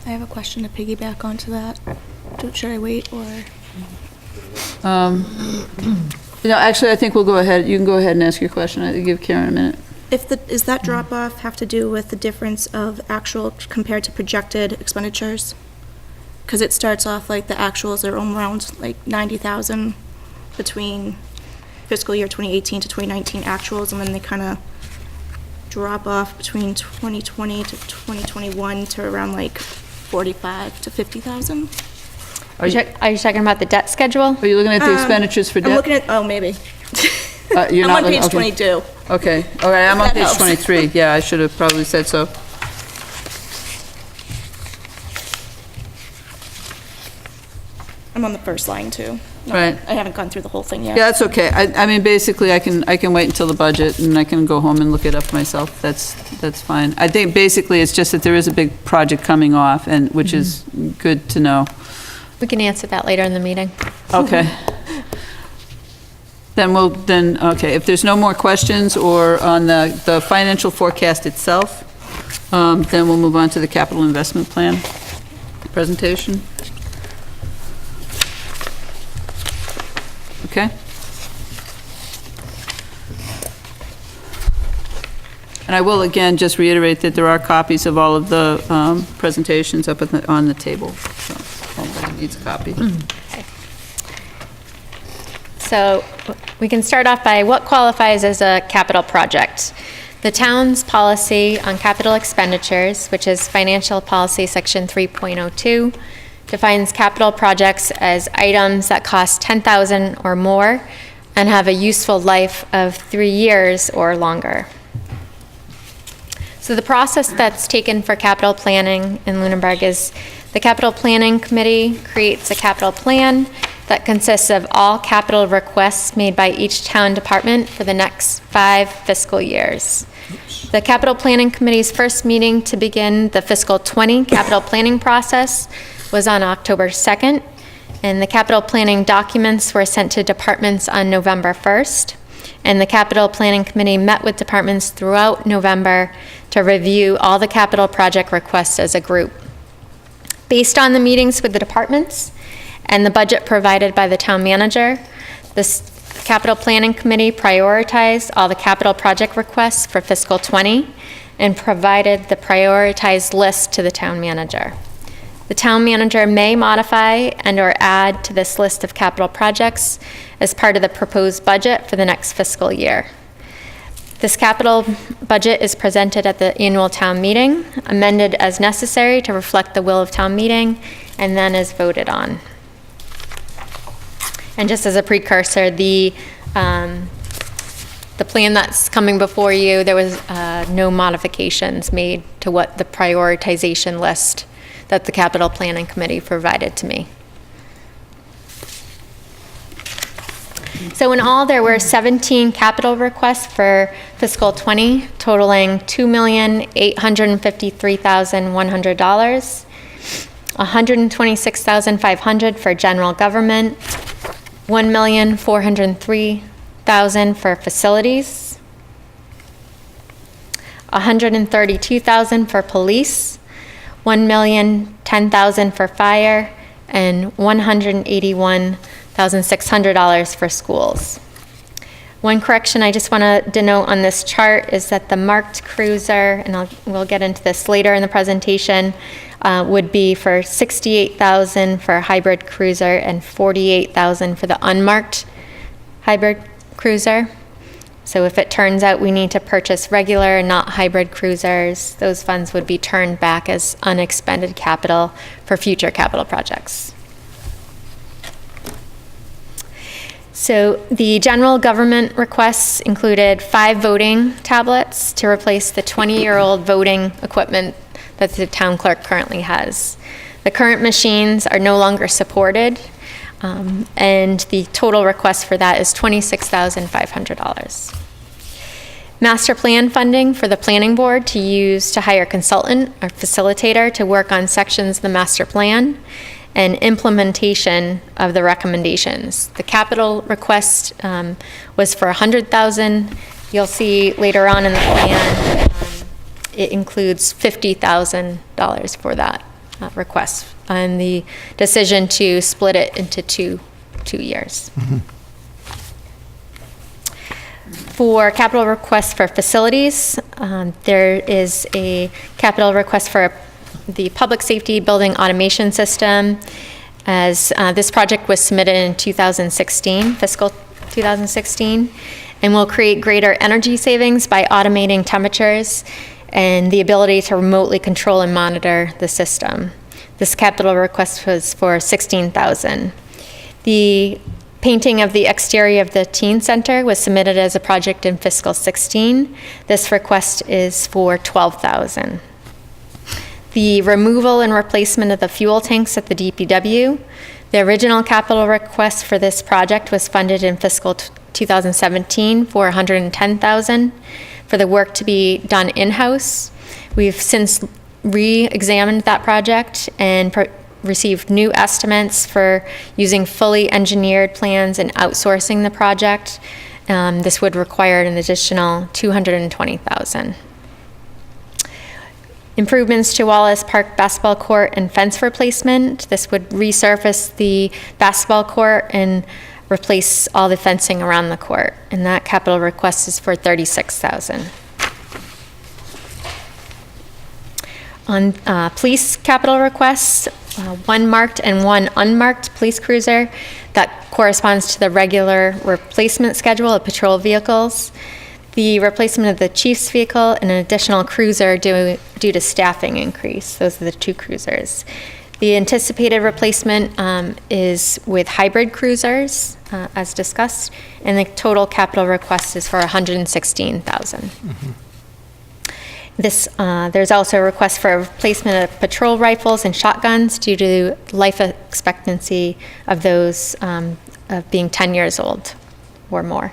I have a question to piggyback onto that. Should I wait, or? actually, I think we'll go ahead, you can go ahead and ask your question. I give Karen a minute. Is that drop-off have to do with the difference of actual compared to projected expenditures? Because it starts off like the actuals are around like 90,000 between fiscal year 2018 to 2019 actuals, and then they kind of drop off between 2020 to 2021 to around like 45 to 50,000. Are you talking about the debt schedule? Are you looking at the expenditures for I'm debt? looking at, oh, maybe. You're I'm not on page looking- okay. 22. Okay, all right, I'm on That page helps. 23. Yeah, I should have probably said so. I'm on the first line, too. No, Right. I haven't gone through the whole thing yet. Yeah, that's okay. I mean, basically, I can wait until the budget, and I can go home and look it up myself. That's fine. I think basically, it's just that there is a big project coming off, and, which is good to know. We can answer that later in the meeting. Okay. Okay, if there's no more questions or on the financial forecast itself, then we'll move on to the capital investment plan presentation. Okay? And I will again just reiterate that there are copies of all of the presentations up on the table, so if anybody needs a copy. So we can start off by what qualifies as a capital project. The town's policy on capital expenditures, which is Financial Policy Section 3.02, defines capital projects as items that cost $10,000 or more and have a useful life of 3 years or longer. So the process that's taken for capital planning in Lunenburg is the Capital Planning Committee creates a capital plan that consists of all capital requests made by each town department for the next 5 fiscal years. The Capital Planning Committee's first meeting to begin the fiscal 20 capital planning process was on October 2nd, and the capital planning documents were sent to departments on November 1st. And the Capital Planning Committee met with departments throughout November to review all the capital project requests as a group. Based on the meetings with the departments and the budget provided by the town manager, the Capital Planning Committee prioritized all the capital project requests for fiscal 20 and provided the prioritized list to the town manager. The town manager may modify and/or add to this list of capital projects as part of the proposed budget for the next fiscal year. This capital budget is presented at the annual town meeting, amended as necessary to reflect the will of town meeting, and then is voted on. And just as a precursor, the plan that's coming before you, there was no modifications made to what the prioritization list that the Capital Planning Committee provided to me. So in all, there were 17 capital requests for fiscal 20, totaling $2,853,100, $126,500 for general government, $1,403,000 for facilities, $132,000 for police, $1,010,000 for fire, and $181,600 for schools. One correction I just want to denote on this chart is that the marked cruiser, and we'll get into this later in the presentation, would be for $68,000 for a hybrid cruiser and $48,000 for the unmarked hybrid cruiser. So if it turns out we need to purchase regular and not hybrid cruisers, those funds would be turned back as unexpended capital for future capital projects. So the general government requests included 5 voting tablets to replace the 20-year-old voting equipment that the town clerk currently has. The current machines are no longer supported, and the total request for that is $26,500. Master plan funding for the planning board to use to hire a consultant or facilitator to work on sections of the master plan, and implementation of the recommendations. The capital request was for $100,000. You'll see later on in the plan, it includes $50,000 for that request, and the decision to split it into two years. For capital requests for facilities, there is a capital request for the public safety building automation system, as this project was submitted in 2016, fiscal 2016, and will create greater energy savings by automating temperatures and the ability to remotely control and monitor the system. This capital request was for $16,000. The painting of the exterior of the teen center was submitted as a project in fiscal 16. This request is for $12,000. The removal and replacement of the fuel tanks at the DPW. The original capital request for this project was funded in fiscal 2017 for $110,000 for the work to be done in-house. We've since re-examined that project and received new estimates for using fully engineered plans and outsourcing the project. This would require an additional $220,000. Improvements to Wallace Park basketball court and fence replacement. This would resurface the basketball court and replace all the fencing around the court. And that capital request is for $36,000. On police capital requests, one marked and one unmarked police cruiser that corresponds to the regular replacement schedule of patrol vehicles. The replacement of the chief's vehicle and an additional cruiser due to staffing increase. Those are the two cruisers. The anticipated replacement is with hybrid cruisers, as discussed, and the total capital request is for $116,000. There's also a request for a replacement of patrol rifles and shotguns due to life expectancy of those of being 10 years old or more.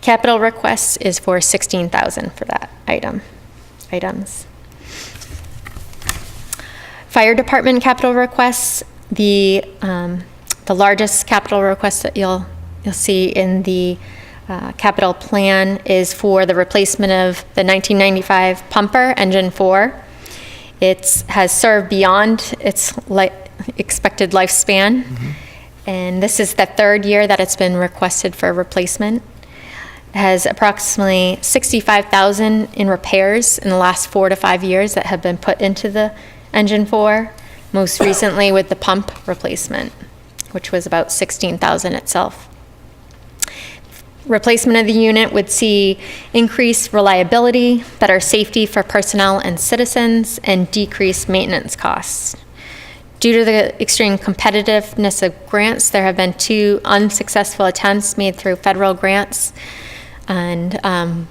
Capital request is for $16,000 for that items. Fire department capital requests, the largest capital request that you'll see in the capital plan is for the replacement of the 1995 pumper, engine 4. It has served beyond its expected lifespan, and this is the third year that it's been requested for replacement. It has approximately $65,000 in repairs in the last 4 to 5 years that have been put into the engine 4, most recently with the pump replacement, which was about $16,000 itself. Replacement of the unit would see increased reliability, better safety for personnel and citizens, and decreased maintenance costs. Due to the extreme competitiveness of grants, there have been 2 unsuccessful attempts made through federal grants, and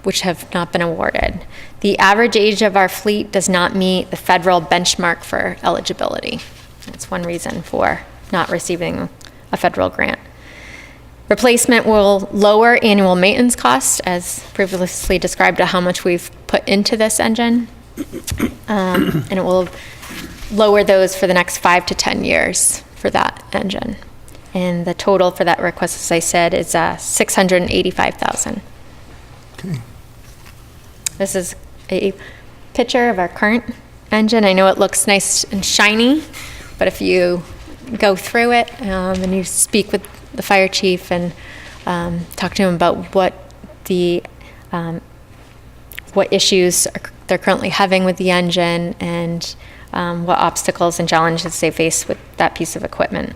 which have not been awarded. The average age of our fleet does not meet the federal benchmark for eligibility. That's one reason for not receiving a federal grant. Replacement will lower annual maintenance costs, as previously described, to how much we've put into this engine. And it will lower those for the next 5 to 10 years for that engine. And the total for that request, as I said, is $685,000. Okay. This is a picture of our current engine. I know it looks nice and shiny, but if you go through it and you speak with the fire chief and talk to him about what issues they're currently having with the engine and what obstacles and challenges they face with that piece of equipment.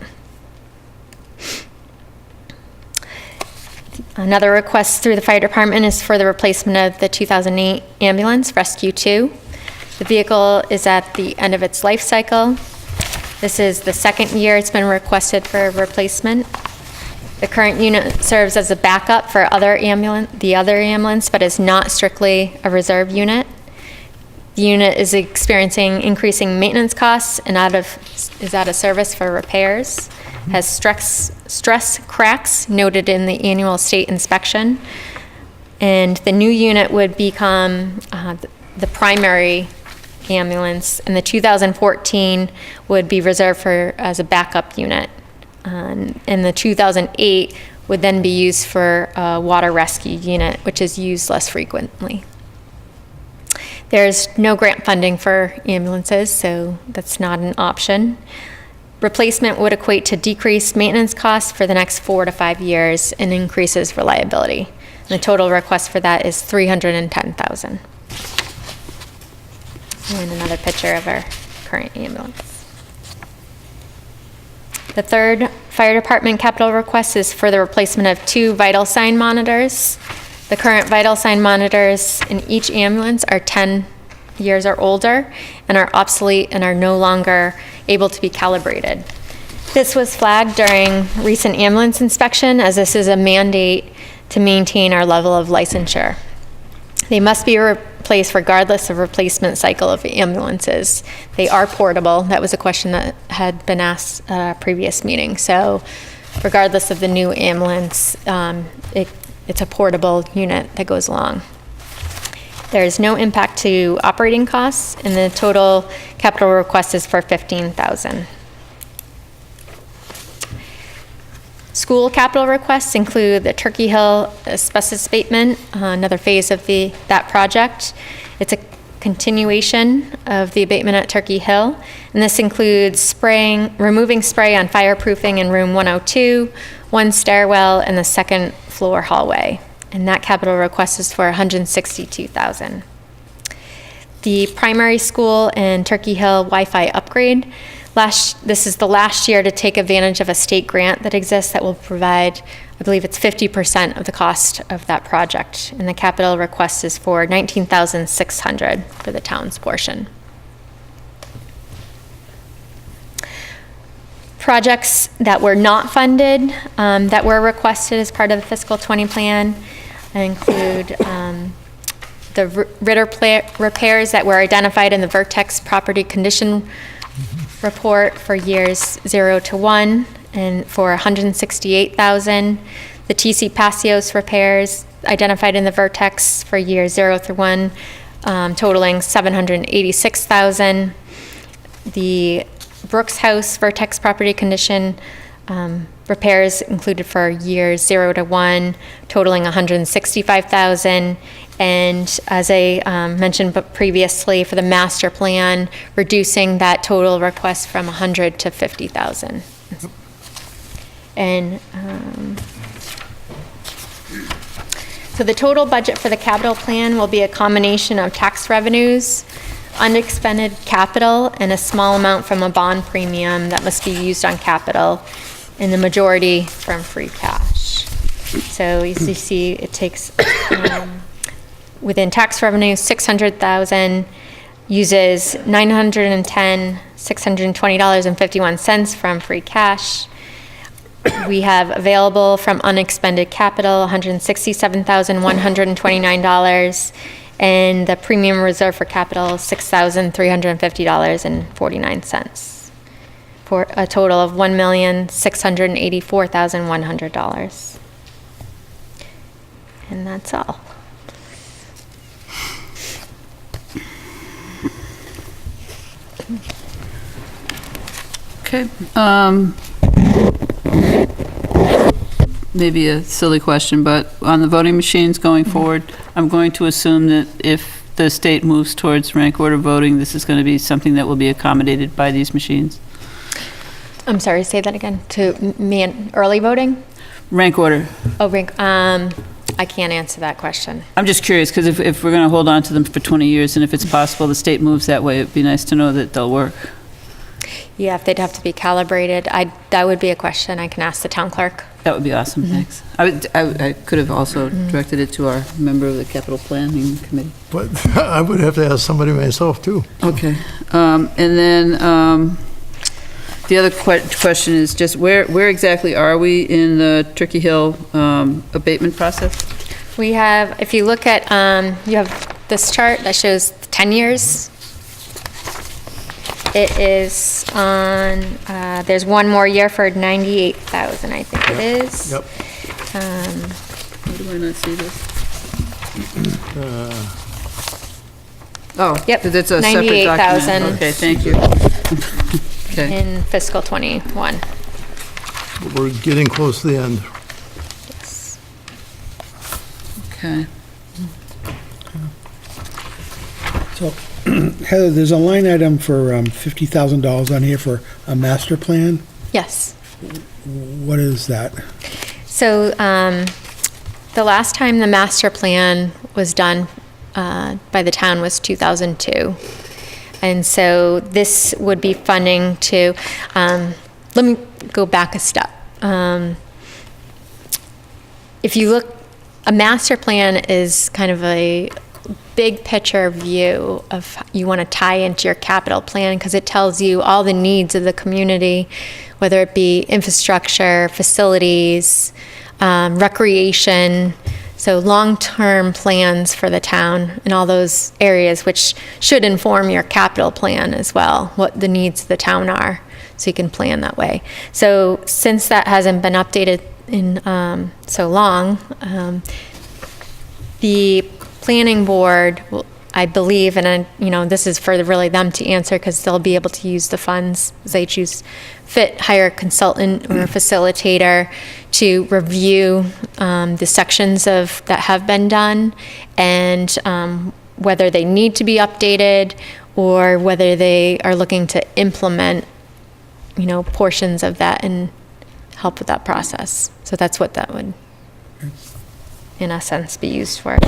Another request through the fire department is for the replacement of the 2008 ambulance, Rescue 2. The vehicle is at the end of its life cycle. This is the second year it's been requested for replacement. The current unit serves as a backup for the other ambulance, but is not strictly a reserve unit. The unit is experiencing increasing maintenance costs and is out of service for repairs. Has stress cracks noted in the annual state inspection. And the new unit would become the primary ambulance, and the 2014 would be reserved as a backup unit. And the 2008 would then be used for a water rescue unit, which is used less frequently. There's no grant funding for ambulances, so that's not an option. Replacement would equate to decreased maintenance costs for the next 4 to 5 years and increases reliability. And the total request for that is $310,000. And another picture of our current ambulance. The third fire department capital request is for the replacement of 2 vital sign monitors. The current vital sign monitors in each ambulance are 10 years or older and are obsolete and are no longer able to be calibrated. This was flagged during recent ambulance inspection, as this is a mandate to maintain our level of licensure. They must be replaced regardless of replacement cycle of ambulances. They are portable. That was a question that had been asked at a previous meeting. So regardless of the new ambulance, it's a portable unit that goes along. There is no impact to operating costs, and the total capital request is for $15,000. School capital requests include the Turkey Hill asbestos abatement, another phase of that project. It's a continuation of the abatement at Turkey Hill, and this includes removing spray on fireproofing in room 102, 1 stairwell, and the 2nd floor hallway. And that capital request is for $162,000. The primary school and Turkey Hill Wi-Fi upgrade. This is the last year to take advantage of a state grant that exists that will provide, I believe it's 50% of the cost of that project. And the capital request is for $19,600 for the town's portion. Projects that were not funded, that were requested as part of the fiscal 20 plan include the Ritter repairs that were identified in the Vertex property condition report for years 0 to 1 and for $168,000. The TC Passios repairs identified in the Vertex for years 0 through 1, totaling $786,000. The Brooks House Vertex property condition repairs included for years 0 to 1, totaling $165,000. And as I mentioned previously, for the master plan, reducing that total request from $100,000 to $50,000. And so the total budget for the capital plan will be a combination of tax revenues, unexpended capital, and a small amount from a bond premium that must be used on capital, and the majority from free cash. So as you see, it takes, within tax revenue, $600,000, uses $910,620.51 from free cash. We have available from unexpended capital, $167,129, and the premium reserve for capital, $6,350.49, for a total of $1,684,100. And that's all. Okay. Maybe a silly question, but on the voting machines going forward, I'm going to assume that if the state moves towards rank order voting, this is going to be something that will be accommodated by these machines? I'm sorry, say that again. Early voting? Rank order. Oh, rank. I can't answer that question. I'm just curious, because if we're going to hold on to them for 20 years, and if it's possible the state moves that way, it'd be nice to know that they'll work. Yeah, if they'd have to be calibrated, that would be a question I can ask the town clerk. That would be awesome, thanks. I could have also directed it to our member of the capital planning committee. But I would have to ask somebody myself, too. Okay. And then the other question is just where exactly are we in the Turkey Hill abatement process? We have, if you look at, you have this chart that shows 10 years. It is on, there's one more year for 98,000, I think it is. Yep. Why do I not see this? Oh, Yep, that's a separate document. 98,000. Okay, thank you. Okay, in fiscal '21. We're getting close to the end. okay. So, Heather, there's a line item for $50,000 on here for a master plan. Yes. What is that? So the last time the master plan was done by the town was 2002. And so this would be funding to, let me go back a step. If you look, a master plan is kind of a big picture view of you want to tie into your capital plan because it tells you all the needs of the community, whether it be infrastructure, facilities, recreation, so long-term plans for the town in all those areas, which should inform your capital plan as well, what the needs of the town are, so you can plan that way. So since that hasn't been updated in so long, the planning board, I believe, and this is for really them to answer because they'll be able to use the funds as they choose fit, hire a consultant or a facilitator to review the sections of that have been done and whether they need to be updated or whether they are looking to implement, portions of that and help with that process. So that's what that would, in a sense, be used for.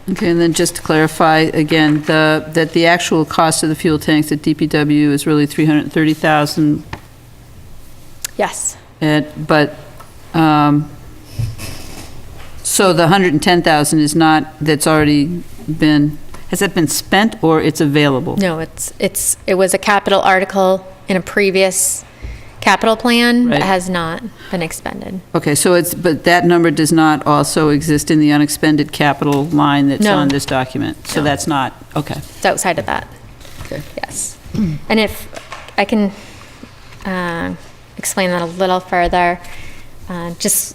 Okay, and then just to clarify, again, that the actual cost of the fuel tanks at DPW is really $330,000, Yes. but, so the $110,000 is not, that's already been, has that been spent or it's available? No, it was a capital article in a previous capital plan Right. that has not been expended. Okay, so but that number does not also exist in the unexpended capital line that's No. on this document? So No. that's not, okay. It's outside of that. Okay. Yes. And if I can explain that a little further, just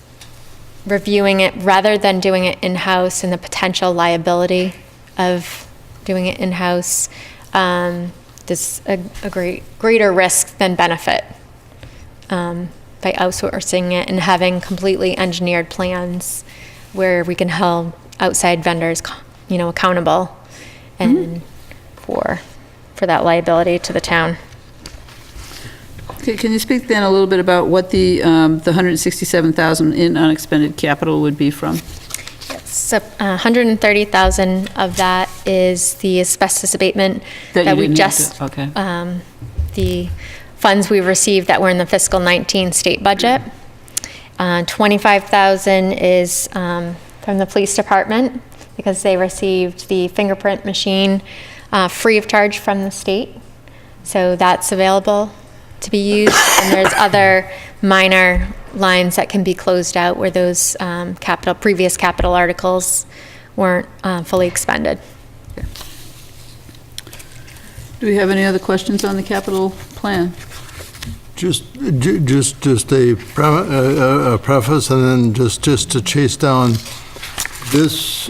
reviewing it rather than doing it in-house and the potential liability of doing it in-house, there's a greater risk than benefit by outsourcing it and having completely engineered plans where we can hold outside vendors, accountable and for that liability to the town. Okay, can you speak then a little bit about what the $167,000 in unexpended capital would be from? So $130,000 of that is the asbestos abatement That that you we didn't have just, to- okay. the funds we received that were in the fiscal 19 state budget. 25,000 is from the police department because they received the fingerprint machine free of charge from the state. So that's available to be used. And there's other minor lines that can be closed out where those previous capital articles weren't fully expended. Do we have any other questions on the capital plan? Just a preface, and then just to chase down, this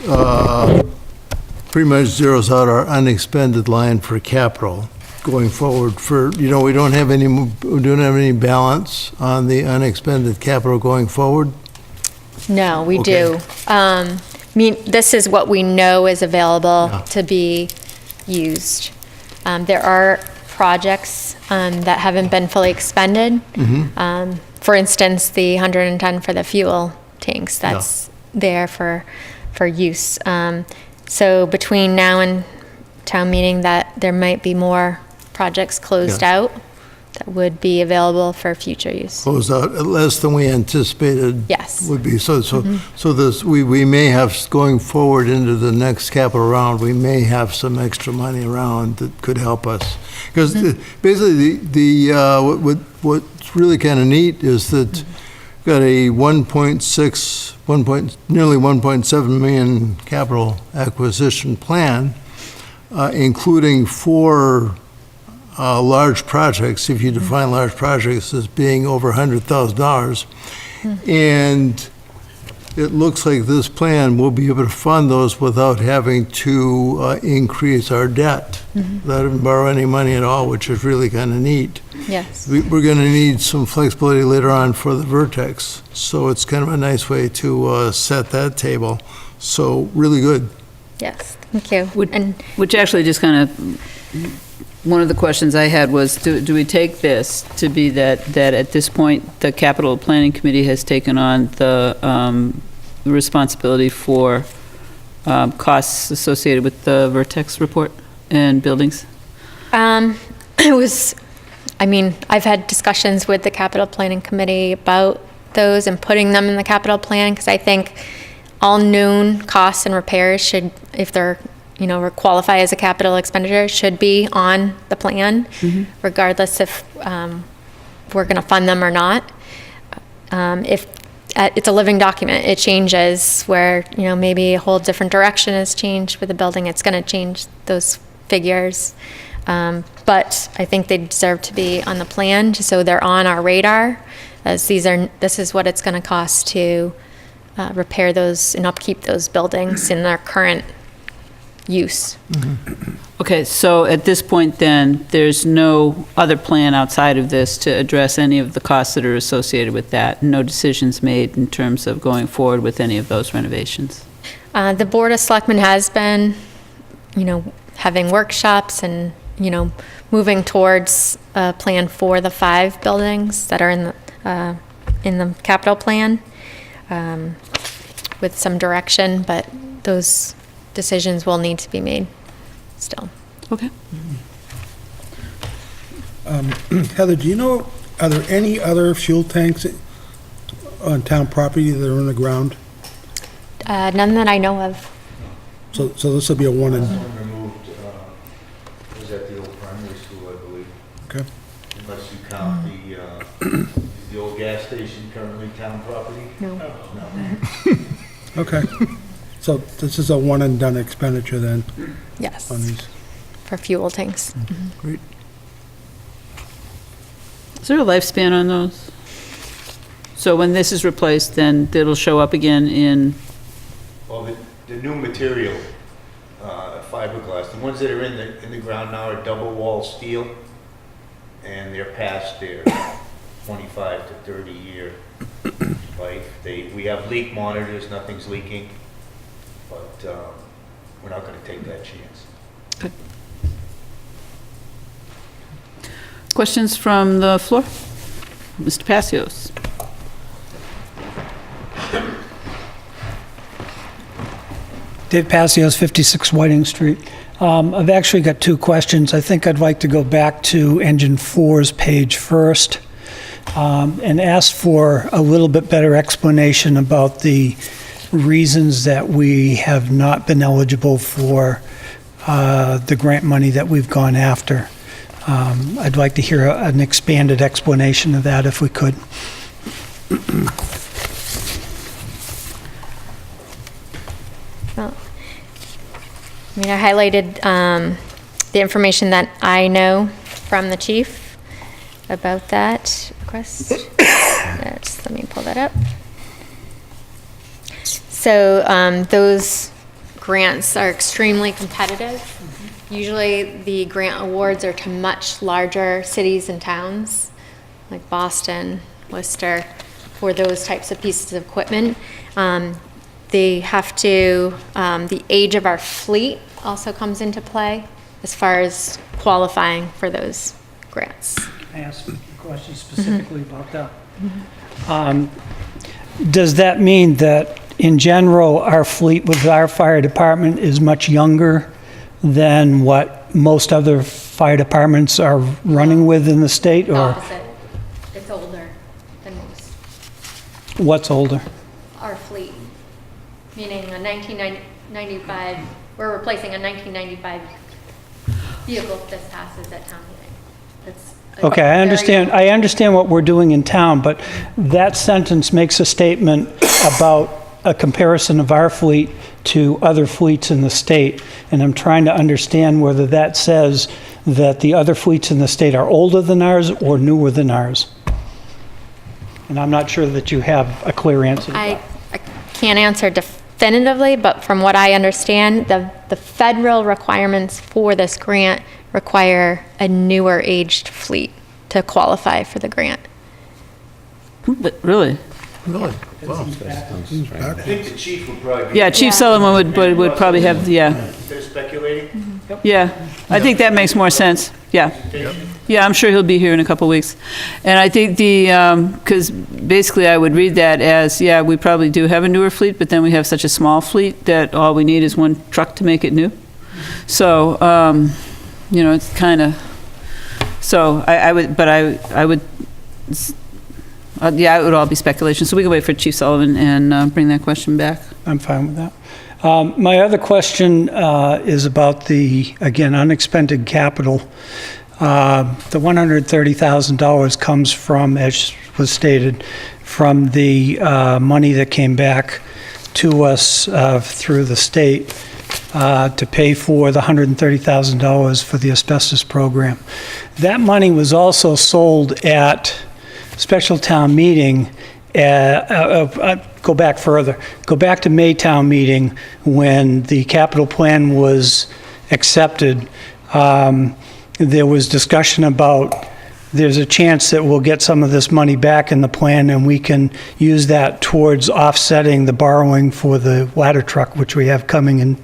pretty much zeroes out our unexpended line for capital going forward. We don't have any balance on the unexpended capital going forward. No, we Okay. do. This is what we know is available Yeah. to be used. There are projects that haven't been fully expended. For instance, the 110 for the fuel tanks, that's there for use. So between now and town meeting, that there might be more projects closed Yeah. out that would be available for future use. Closed out at less than we anticipated. Yes. Would be, so this, we may have, going forward into the next capital round, we may have some extra money around that could help us. Because basically, what's really kind of neat is that got a nearly 1.7 million capital acquisition plan, including 4 large projects, if you define large projects as being over $100,000. And it looks like this plan will be able to fund those without having to increase our debt, without having to borrow any money at all, which is really kind of neat. Yes. We're going to need some flexibility later on for the Vertex, so it's kind of a nice way to set that table. So really good. Yes, thank you. And Which actually just kind of, one of the questions I had was, do we take this to be that at this point, the Capital Planning Committee has taken on the responsibility for costs associated with the Vertex report and buildings? it was, I mean, I've had discussions with the Capital Planning Committee about those and putting them in the capital plan, because I think all known costs and repairs should, if they're, qualify as a capital expenditure, should be on the plan, regardless if we're going to fund them or not. If it's a living document, it changes where, maybe a whole different direction has changed with the building, it's going to change those figures. But I think they deserve to be on the plan, just so they're on our radar, as this is what it's going to cost to repair those and upkeep those buildings in their current use. Okay, so at this point then, there's no other plan outside of this to address any of the costs that are associated with that? No decisions made in terms of going forward with any of those renovations? The Board of Selectmen has been, having workshops and, moving towards a plan for the 5 buildings that are in the capital plan, with some direction, but those decisions will need to be made still. Okay. Heather, do you know, are there any other fuel tanks on town property that are in the ground? None that I know of. So this will be a one and, One removed, was at the old primary school, I believe, okay. unless you count is the old gas station currently town property? No. No. Okay. So this is a one and done expenditure then Yes, on these? for fuel tanks. Great. Is there a lifespan on those? So when this is replaced, then it'll show up again in, Well, the new material, fiberglass, the ones that are in the ground now are double wall steel, and they're past their 25 to 30 year life. We have leak monitors, nothing's leaking, but we're not going to take that chance. questions from the floor? Mr. Passios? Dave Passios, 56 Whiting Street. I've actually got 2 questions. I think I'd like to go back to Engine 4's page first and ask for a little bit better explanation about the reasons that we have not been eligible for the grant money that we've gone after. I'd like to hear an expanded explanation of that if we could. Well, I highlighted the information that I know from the chief about that request. Let me pull that up. So those grants are extremely competitive. Usually the grant awards are to much larger cities and towns, like Boston, Worcester, for those types of pieces of equipment. They have to, the age of our fleet also comes into play as far as qualifying for those grants. I asked a question specifically about that. Does that mean that, in general, our fleet with our fire department is much younger than what most other fire departments are running with in the state, or Opposite. It's older than most. what's older? Our fleet, meaning a 1995, we're replacing a 1995 vehicle if this passes at town meeting. It's a Okay, I very- understand what we're doing in town, but that sentence makes a statement about a comparison of our fleet to other fleets in the state, and I'm trying to understand whether that says that the other fleets in the state are older than ours or newer than ours. And I'm not sure that you have a clear answer to that. can't answer definitively, but from what I understand, the federal requirements for this grant require a newer aged fleet to qualify for the grant. But really? Really? Wow. I think the chief would probably be. Yeah, Chief Sullivan would probably have, yeah, Instead of speculating. yeah. I think that makes more sense, yeah. Yeah, I'm sure he'll be here in a couple weeks. And I think because basically I would read that as, yeah, we probably do have a newer fleet, but then we have such a small fleet that all we need is one truck to make it new. So, it's kind of, so I would, yeah, it would all be speculation. So we can wait for Chief Sullivan and bring that question back. I'm fine with that. My other question is about the, again, unexpended capital. The $130,000 comes from, as was stated, from the money that came back to us through the state to pay for the $130,000 for the asbestos program. That money was also sold at special town meeting. Go back further. Go back to May town meeting when the capital plan was accepted. There was discussion about there's a chance that we'll get some of this money back in the plan and we can use that towards offsetting the borrowing for the ladder truck, which we have coming in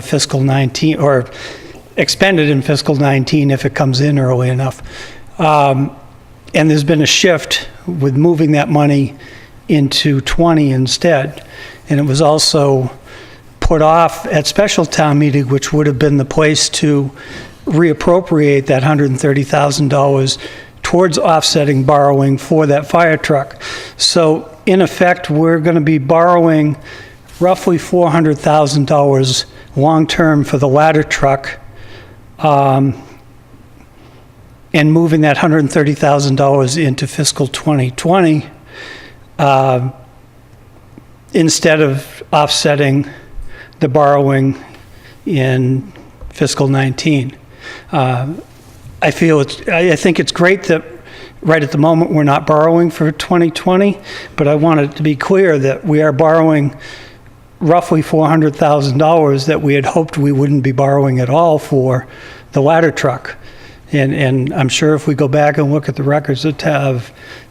fiscal 19, or expended in fiscal 19 if it comes in early enough. And there's been a shift with moving that money into 20 instead. And it was also put off at special town meeting, which would have been the place to reappropriate that $130,000 towards offsetting borrowing for that fire truck. So in effect, we're going to be borrowing roughly $400,000 long-term for the ladder truck, and moving that $130,000 into fiscal 2020 instead of offsetting the borrowing in fiscal 19. I think it's great that right at the moment we're not borrowing for 2020, but I want it to be clear that we are borrowing roughly $400,000 that we had hoped we wouldn't be borrowing at all for the ladder truck. And I'm sure if we go back and look at the records of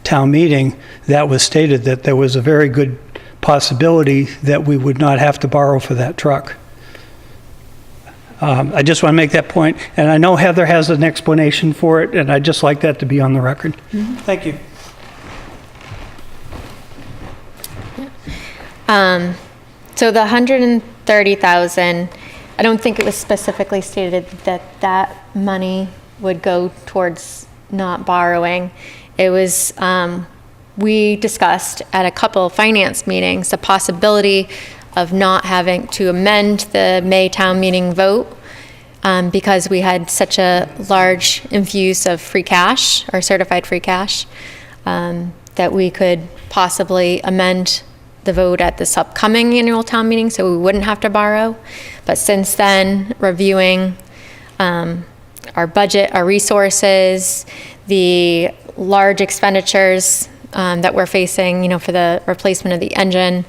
town meeting, that was stated that there was a very good possibility that we would not have to borrow for that truck. I just want to make that point, and I know Heather has an explanation for it, and I'd just like that to be on the record. Thank you. So the $130,000, I don't think it was specifically stated that that money would go towards not borrowing. It was, we discussed at a couple of finance meetings the possibility of not having to amend the May town meeting vote because we had such a large infuse of free cash or certified free cash that we could possibly amend the vote at this upcoming annual town meeting so we wouldn't have to borrow. But since then, reviewing our budget, our resources, the large expenditures that we're facing, for the replacement of the engine,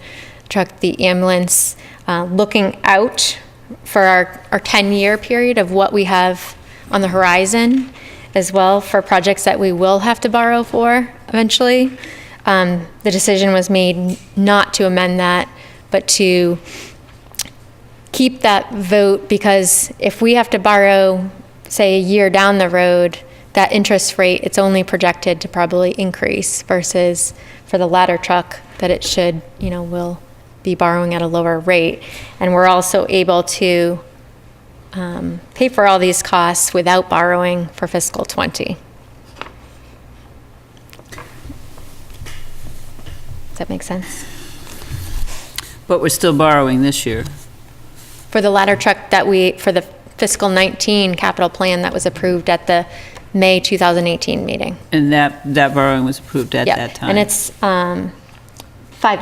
truck, the ambulance, looking out for our 10-year period of what we have on the horizon as well for projects that we will have to borrow for eventually. The decision was made not to amend that, but to keep that vote, because if we have to borrow, say, a year down the road, that interest rate, it's only projected to probably increase versus for the ladder truck that it should, will be borrowing at a lower rate. And we're also able to pay for all these costs without borrowing for fiscal 20. Does that make sense? But we're still borrowing this year. For the ladder truck for the fiscal 19 capital plan that was approved at the May 2018 meeting. And that borrowing was approved at that time. And it's 5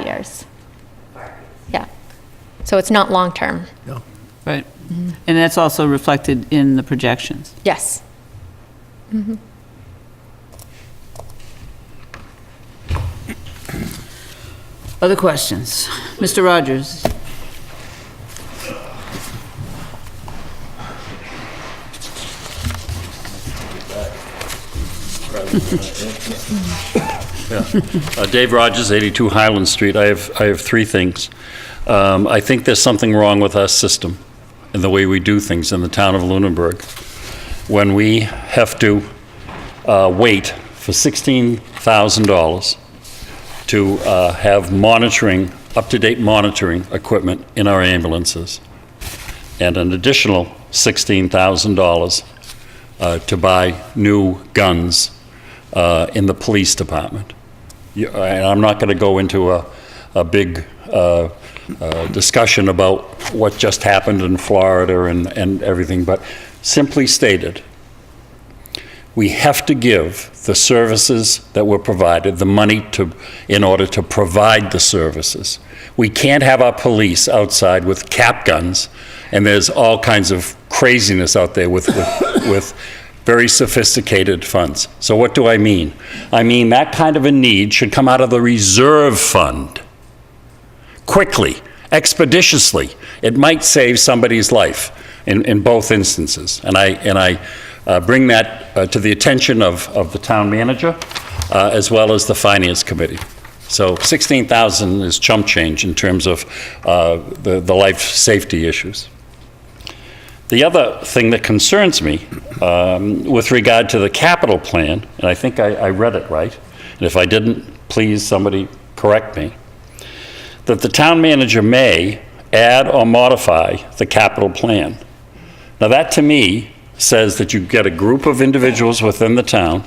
years. Yeah. So it's not long-term. Right. And that's also reflected in the projections. Yes. Other questions? Mr. Rogers? Dave Rogers, 82 Highland Street. I have three things. I think there's something wrong with our system and the way we do things in the town of Lunenburg. When we have to wait for $16,000 to have monitoring, up-to-date monitoring equipment in our ambulances, and an additional $16,000 to buy new guns in the police department. And I'm not going to go into a big discussion about what just happened in Florida and everything, but simply stated, we have to give the services that were provided, the money in order to provide the services. We can't have our police outside with cap guns, and there's all kinds of craziness out there with very sophisticated funds. So what do I mean? I mean that kind of a need should come out of the reserve fund. Quickly, expeditiously. It might save somebody's life in both instances. And I bring that to the attention of the town manager as well as the finance committee. So 16,000 is chump change in terms of the life safety issues. The other thing that concerns me with regard to the capital plan, and I think I read it right, and if I didn't, please somebody correct me, that the town manager may add or modify the capital plan. Now that to me says that you get a group of individuals within the town,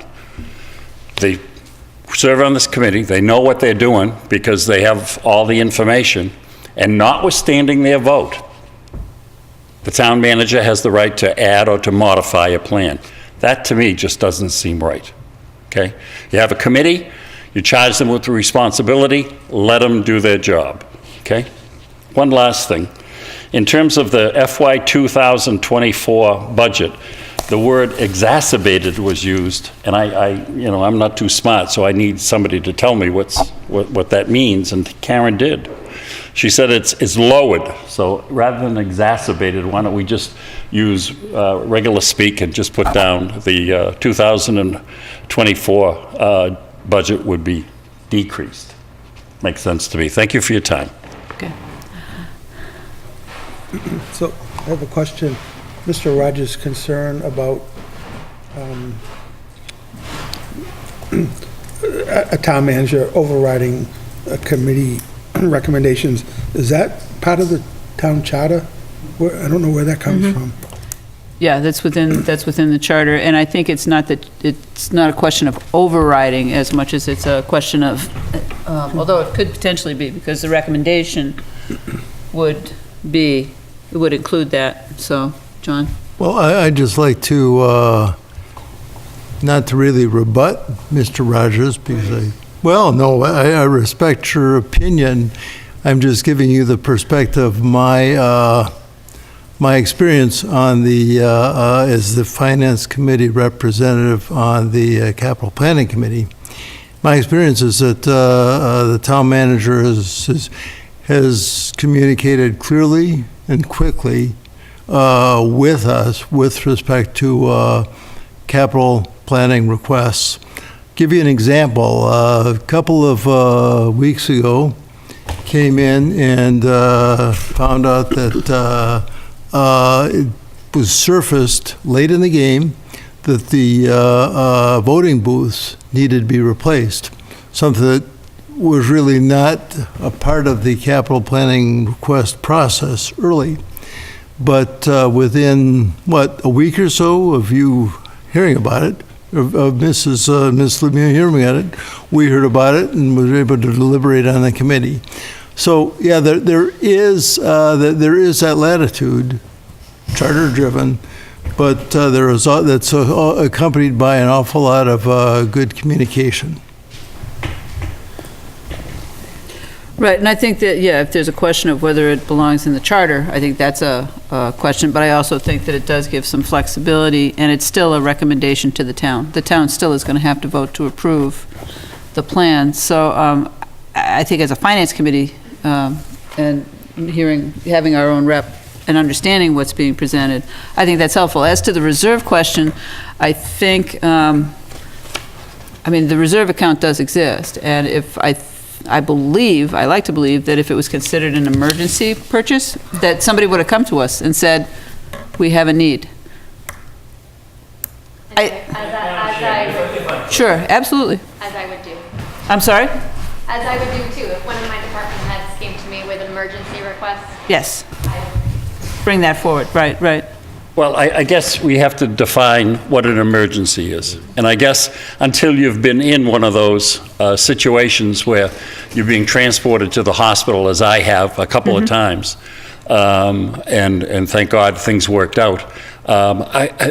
they serve on this committee, they know what they're doing because they have all the information, and notwithstanding their vote, the town manager has the right to add or to modify a plan. That to me just doesn't seem right, okay? You have a committee, you charge them with the responsibility, let them do their job, okay? One last thing. In terms of the FY 2024 budget, the word exacerbated was used, and I'm not too smart, so I need somebody to tell me what that means, and Karen did. She said it's lowered, so rather than exacerbated, why don't we just use regular speak and just put down the 2024 budget would be decreased. Makes sense to me. Thank you for your time. Okay. So I have a question. Mr. Rogers' concern about a town manager overriding a committee recommendations, is that part of the town charter? I don't know where that comes from. Yeah, that's within the charter, and I think it's not a question of overriding as much as it's a question of, although it could potentially be, because the recommendation would include that. So, John? Well, I'd just like to, not to really rebut Mr. Rogers, because I respect your opinion. I'm just giving you the perspective of my experience on as the Finance Committee representative on the Capital Planning Committee. My experience is that the town manager has communicated clearly and quickly with us with respect to capital planning requests. Give you an example. A couple of weeks ago, came in and found out that it was surfaced late in the game that the voting booths needed to be replaced, something that was really not a part of the capital planning request process early. But within, a week or so of you hearing about it, of Miss Lemire hearing about it, we heard about it and was able to deliberate on the committee. So, yeah, there is that latitude, charter-driven, but that's accompanied by an awful lot of good communication. Right, and I think that, if there's a question of whether it belongs in the charter, I think that's a question, but I also think that it does give some flexibility, and it's still a recommendation to the town. The town still is going to have to vote to approve the plan, so I think as a finance committee, and having our own rep and understanding what's being presented, I think that's helpful. As to the reserve question, I think, the reserve account does exist, and if I like to believe that if it was considered an emergency purchase, that somebody would have come to us and said, we have a need. Sure, absolutely. As I would do. I'm sorry? As I would do too. If one of my department heads came to me with an emergency request, Yes. Bring that forward, right. Well, I guess we have to define what an emergency is. And I guess until you've been in one of those situations where you're being transported to the hospital, as I have a couple of times, and thank God things worked out,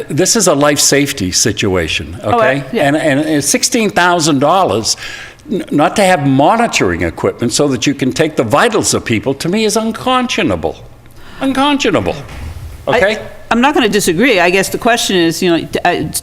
this is a life safety situation, okay? Yeah. And $16,000, not to have monitoring equipment so that you can take the vitals of people, to me is unconscionable. Okay? I'm not going to disagree. I guess the question is,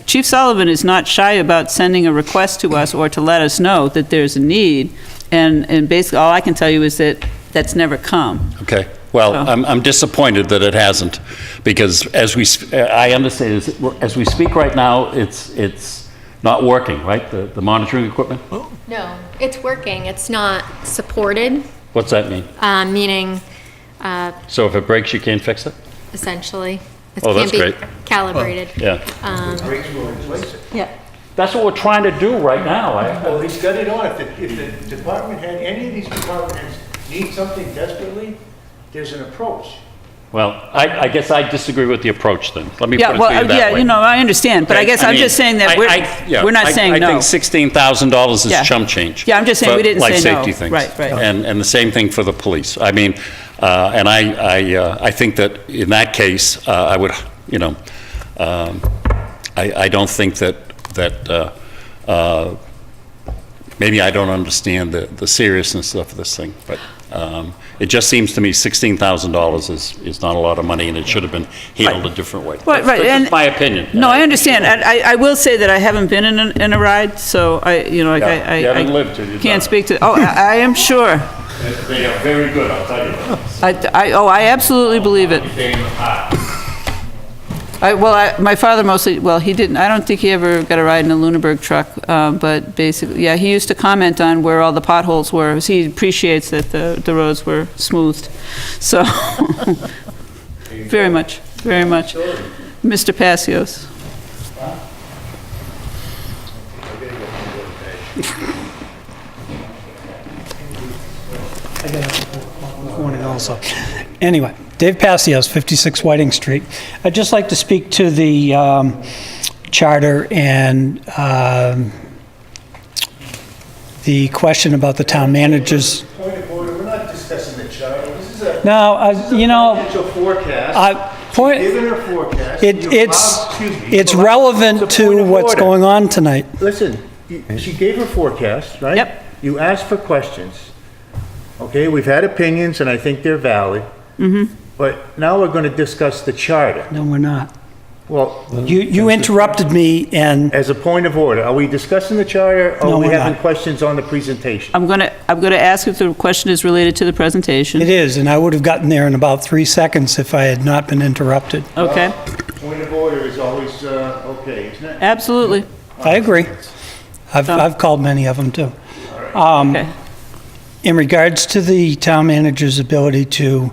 Chief Sullivan is not shy about sending a request to us or to let us know that there's a need, and basically all I can tell you is that that's never come. Okay. Well, I'm disappointed that it hasn't, because I understand, as we speak right now, it's not working, right? The monitoring equipment? no, it's working. It's not supported, What's that mean? meaning So if it breaks, you can't fix it? essentially. It Oh, that's can't be great. calibrated. Yeah. Brakes will replace it. Yeah. That's what we're trying to do right now. Well, he's got it on. If the department head, any of these department heads need something desperately, there's an approach. Well, I guess I disagree with the approach then. Let me put Yeah, it well, to you that way. I understand, but I guess I'm just saying that we're not saying no. I think $16,000 Yeah. is chump change. Yeah, I'm just saying for we didn't say life no. safety things. Right. And the same thing for the police. I mean, and I think that in that case, I would, I don't think that maybe I don't understand the seriousness of this thing, but it just seems to me $16,000 is not a lot of money, and it should have been handled a different way. Right. That's And just my opinion. No, I understand. I will say that I haven't been in a ride, so You haven't lived till you've done can't it. speak to, I am sure. They are very good, I'll tell you that. I absolutely believe it. My father mostly, he didn't, I don't think he ever got a ride in a Lunenburg truck, but basically, yeah, he used to comment on where all the potholes were. He appreciates that the roads were smoothed, so, very much. Mr. Passios. I got this morning also. Anyway, Dave Passios, 56 Whiting Street. I'd just like to speak to the charter and the question about the town managers. Point of order, we're not discussing the charter. This is a No, financial forecast. Given her forecast. it's relevant to what's going on tonight. Listen, she gave her forecast, right? Yep. You asked for questions. Okay, we've had opinions, and I think they're valid. Mm-hmm. But now we're going to discuss the charter. No, we're not. Well, You interrupted me, and as a point of order, are we discussing the charter, or No, are we we're having not. questions on the presentation? I'm gonna ask if the question is related to the presentation. it is, and I would have gotten there in about 3 seconds if I had not been interrupted. Okay, Point of order is always, okay, isn't it? absolutely. I agree. I've called many of them, too. Okay. In regards to the town manager's ability to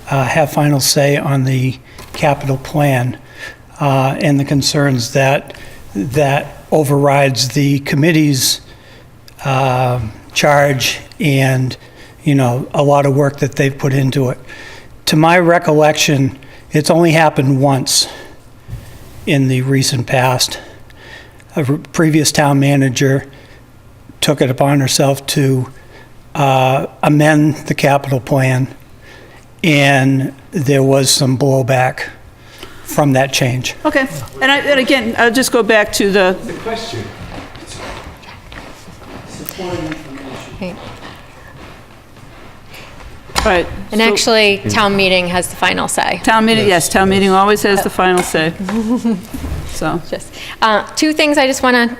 have final say on the capital plan and the concerns that overrides the committee's charge and, a lot of work that they've put into it. To my recollection, it's only happened once in the recent past. A previous town manager took it upon herself to amend the capital plan, and there was some blowback from that change. Okay, and again, I'll just go back to the, The question. Okay. right. And so actually, town meeting has the final say. Town meeting, yes, town meeting always has the final say. So, Just, two things I just want to,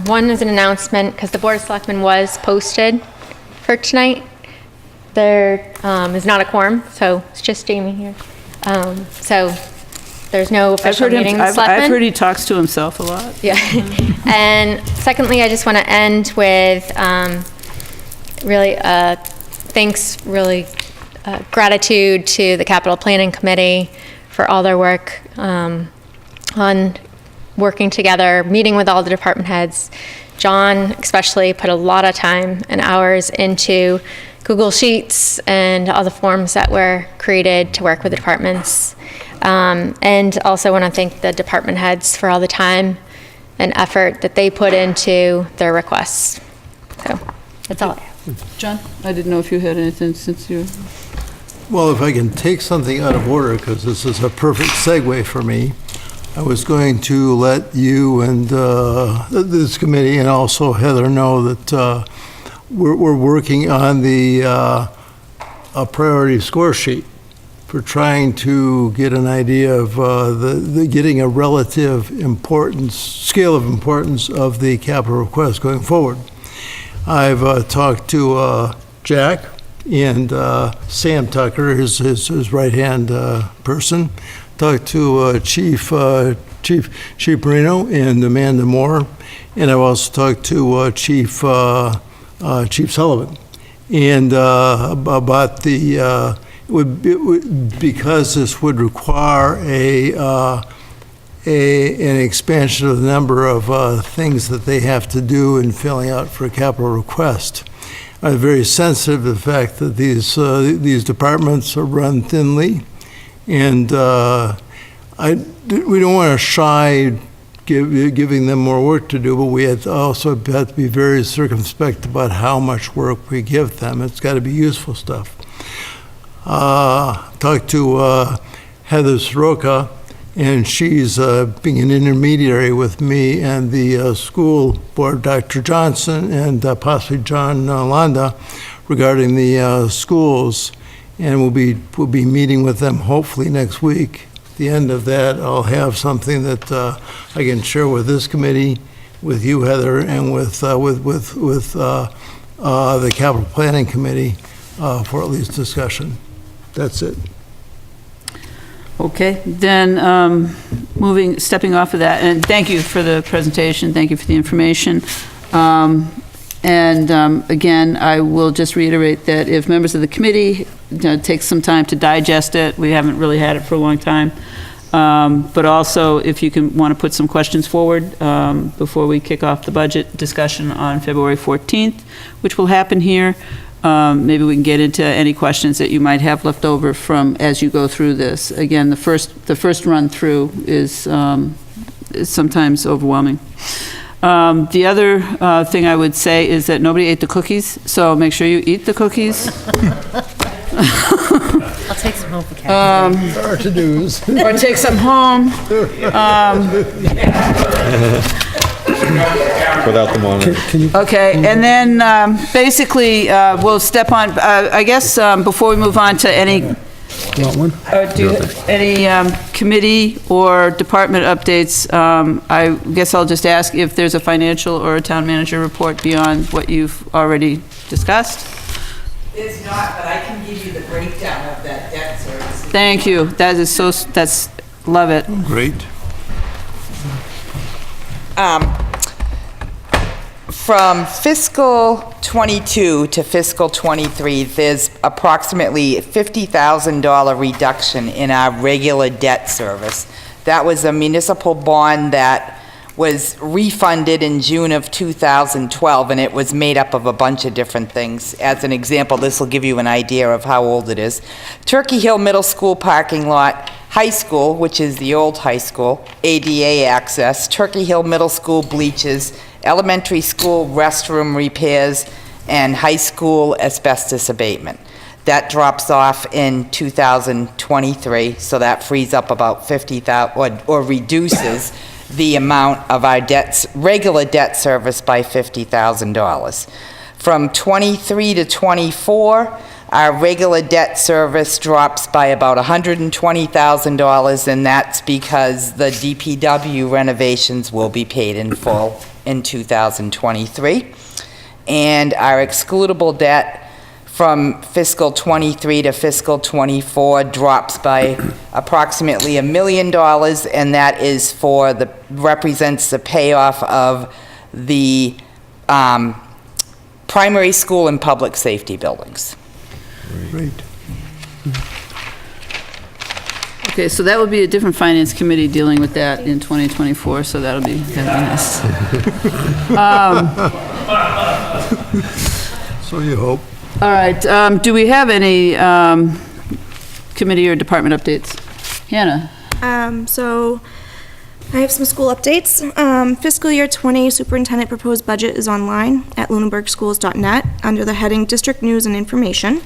one is an announcement, because the Board of Selectmen was posted for tonight. There is not a quorum, so it's just Jamie here. So there's no official meeting with I've selectmen. heard he talks to himself a lot. Yeah. And secondly, I just want to end with really gratitude to the Capital Planning Committee for all their work on working together, meeting with all the department heads. John especially put a lot of time and hours into Google Sheets and all the forms that were created to work with the departments. And also want to thank the department heads for all the time and effort that they put into their requests. So that's all. John, I didn't know if you had anything since you... Well, if I can take something out of order, because this is a perfect segue for me, I was going to let you and this committee and also Heather know that we're working on the a priority score sheet for trying to get an idea of getting a relative scale of importance of the capital request going forward. I've talked to Jack and Sam Tucker, his right-hand person. Talked to Chief Marino and Amanda Moore, and I've also talked to Chief Sullivan, and about the because this would require an expansion of the number of things that they have to do in filling out for a capital request. I'm very sensitive to the fact that these departments are run thinly, and we don't want to shy giving them more work to do, but we also have to be very circumspect about how much work we give them. It's got to be useful stuff. Talked to Heather Soroka, and she's being an intermediary with me and the school board, Dr. Johnson, and possibly John Landa, regarding the schools. And we'll be meeting with them hopefully next week. At the end of that, I'll have something that I can share with this committee, with you, Heather, and with the Capital Planning Committee for at least discussion. That's it. Okay, then stepping off of that, and thank you for the presentation, thank you for the information. Again, I will just reiterate that if members of the committee take some time to digest it, we haven't really had it for a long time. But also, if you want to put some questions forward before we kick off the budget discussion on February 14th, which will happen here, maybe we can get into any questions that you might have left over from as you go through this. Again, the first run through is sometimes overwhelming. The other thing I would say is that nobody ate the cookies, so make sure you eat the cookies. I'll take some home for Kathy. Or to-dos. Or take some home. Without them on it. Okay, and then basically, we'll step on, I guess, before we move on to any committee or department updates, I guess I'll just ask if there's a financial or a town manager report beyond what you've already discussed. It's not, but I can give you the breakdown of that debt service. Thank you. Love it. Great. From fiscal '22 to fiscal '23, there's approximately $50,000 reduction in our regular debt service. That was a municipal bond that was refunded in June of 2012, and it was made up of a bunch of different things. As an example, this will give you an idea of how old it is. Turkey Hill Middle School parking lot, high school, which is the old high school, ADA access, Turkey Hill Middle School bleachers, elementary school restroom repairs, and high school asbestos abatement. That drops off in 2023, so that frees up about $50,000, or reduces the amount of our regular debt service by $50,000. From 23 to 24, our regular debt service drops by about $120,000, and that's because the DPW renovations will be paid in full in 2023. and our excludable debt from fiscal '23 to fiscal '24 drops by approximately $1 million, and that is represents the payoff of the primary school and public safety buildings. Great. Okay, so that would be a different finance committee dealing with that in 2024, so that'll be nice. So you hope. All right, do we have any committee or department updates? Hannah? So I have some school updates. Fiscal year 20 superintendent proposed budget is online at lunenburgschools.net under the heading District News and Information.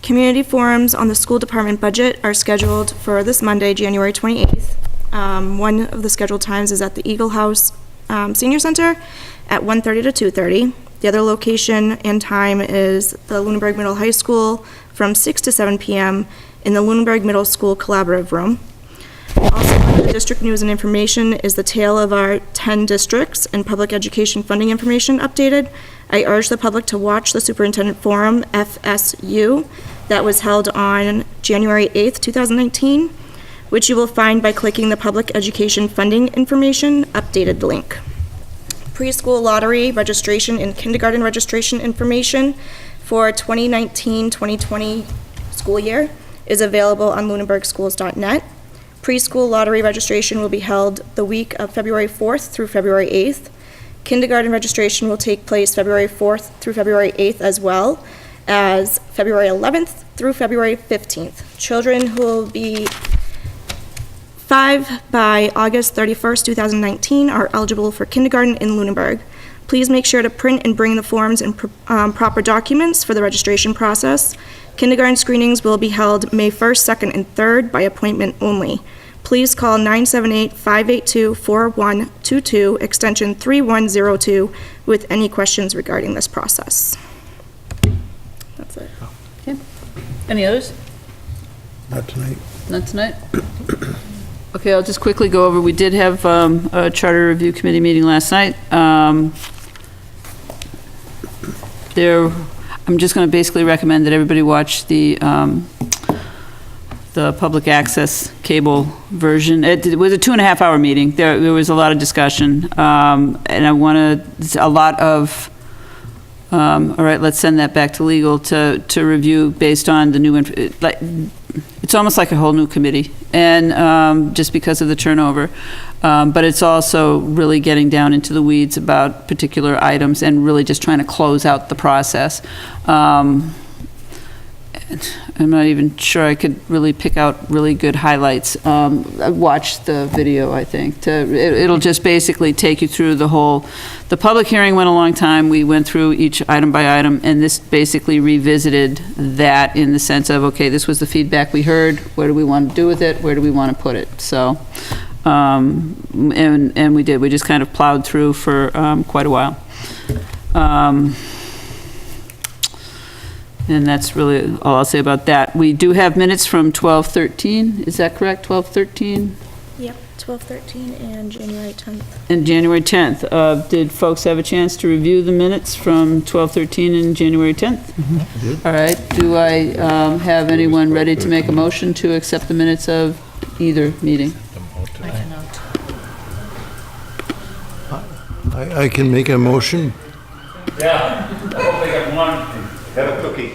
Community forums on the school department budget are scheduled for this Monday, January 28th. One of the scheduled times is at the Eagle House Senior Center at 1:30 to 2:30. The other location and time is the Lunenburg Middle High School from 6 to 7 p.m. in the Lunenburg Middle School Collaborative Room. Also, under the district news and information is the tale of our 10 districts and public education funding information updated. I urge the public to watch the Superintendent Forum, FSU, that was held on January 8th, 2019, which you will find by clicking the Public Education Funding Information Updated link. Preschool lottery registration and kindergarten registration information for 2019-2020 school year is available on lunenburgschools.net. Preschool lottery registration will be held the week of February 4th through February 8th. Kindergarten registration will take place February 4th through February 8th, as well as February 11th through February 15th. Children who will be 5 by August 31st, 2019 are eligible for kindergarten in Lunenburg. Please make sure to print and bring the forms and proper documents for the registration process. Kindergarten screenings will be held May 1st, 2nd, and 3rd by appointment only. Please call 978-582-4122, extension 3102, with any questions regarding this process. That's it. Okay. Any others? Not tonight. Not tonight? Okay, I'll just quickly go over, we did have a Charter Review Committee meeting last night. I'm just going to basically recommend that everybody watch the public access cable version. It was a 2.5-hour meeting. There was a lot of discussion, and I want a lot of, all right, let's send that back to legal to review based on the new, it's almost like a whole new committee, and just because of the turnover. But it's also really getting down into the weeds about particular items and really just trying to close out the process. I'm not even sure I could really pick out really good highlights. I watched the video, I think. It'll just basically take you through the public hearing went a long time. We went through each item by item, and this basically revisited that in the sense of, okay, this was the feedback we heard. What do we want to do with it? Where do we want to put it? So, and we did. We just kind of plowed through for quite a while. And that's really all I'll say about that. We do have minutes from 12/13, is that correct, 12/13? Yep, 12/13 and January 10th. And January 10th. Did folks have a chance to review the minutes from 12/13 and January 10th? All right, do I have anyone ready to make a motion to accept the minutes of either meeting? I can make a motion. Yeah, I hope they got one. Have a cookie.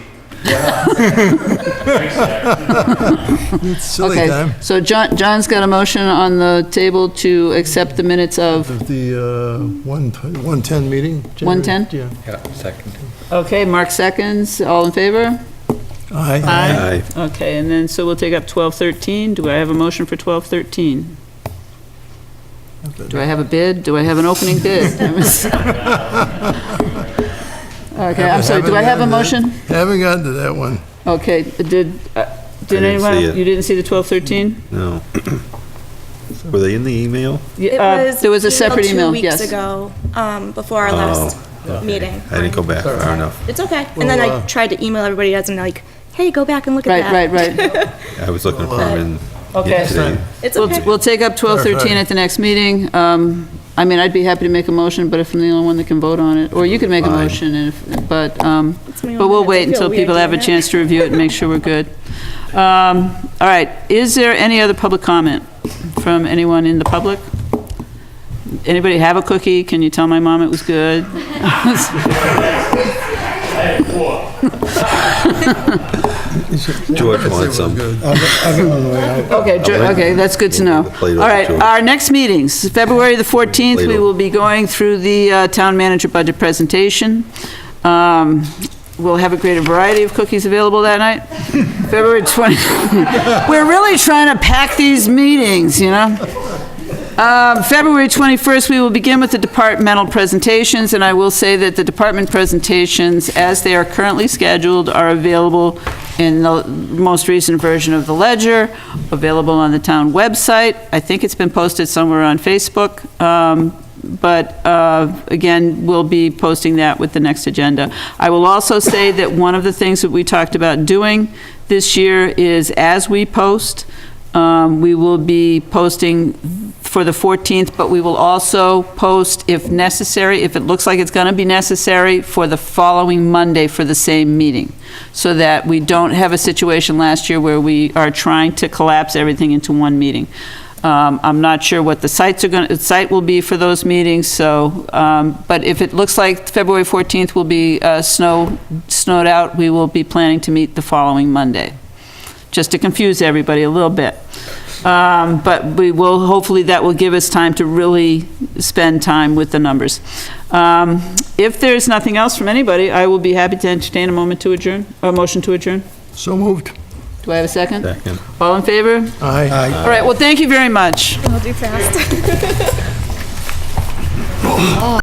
It's silly Okay, time. so John's got a motion on the table to accept the minutes of, Of the 110 meeting? 110? Yeah. Yeah, second. okay, Mark seconds, all in favor? Aye. Aye. Okay, and then, so we'll take up 12/13. Do I have a motion for 12/13? Do I have a bid? Do I have an opening bid? Okay, I'm sorry, do I have a motion? Haven't gotten to that one. Okay, did didn't anyone, see it. you didn't see the 12/13? No. Were they in the email? There was a separate email, 2 weeks yes. ago, before our last meeting. I didn't go back far enough. It's okay. And then I tried to email everybody as in like, hey, go back and look at that. Right. I was looking for them Okay. today. It's okay. We'll take up 12/13 at the next meeting. I mean, I'd be happy to make a motion, but if I'm the only one that can vote on it, or you could make a Fine. motion, and if, but my we'll own wait minutes. I until feel people weird have a doing chance to review it and make sure we're good. All right, is there any other public comment from anyone in the public? Anybody have a cookie? Can you tell my mom it was good? George wants some. I'll get on the way out. Okay, that's good to know. All Plate over right, to it. our next meetings, February the 14th, Plate we over. will be going through the town manager budget presentation. We'll have a greater variety of cookies available that night. February 20, we're really trying to pack these meetings, you know? February 21st, we will begin with the departmental presentations, and I will say that the department presentations, as they are currently scheduled, are available in the most recent version of the Ledger, available on the town website. I think it's been posted somewhere on Facebook, but again, we'll be posting that with the next agenda. I will also say that one of the things that we talked about doing this year is, as we post, we will be posting for the 14th, but we will also post, if necessary, if it looks like it's going to be necessary, for the following Monday for the same meeting, so that we don't have a situation last year where we are trying to collapse everything into one meeting. I'm not sure what the site will be for those meetings, so, but if it looks like February 14th will be snowed out, we will be planning to meet the following Monday, just to confuse everybody a little bit. But we will, hopefully that will give us time to really spend time with the numbers. If there's nothing else from anybody, I will be happy to entertain a motion to adjourn. So moved. Do I have a second? Second. All in favor? Aye. All right, well, thank you very much. I'll do fast.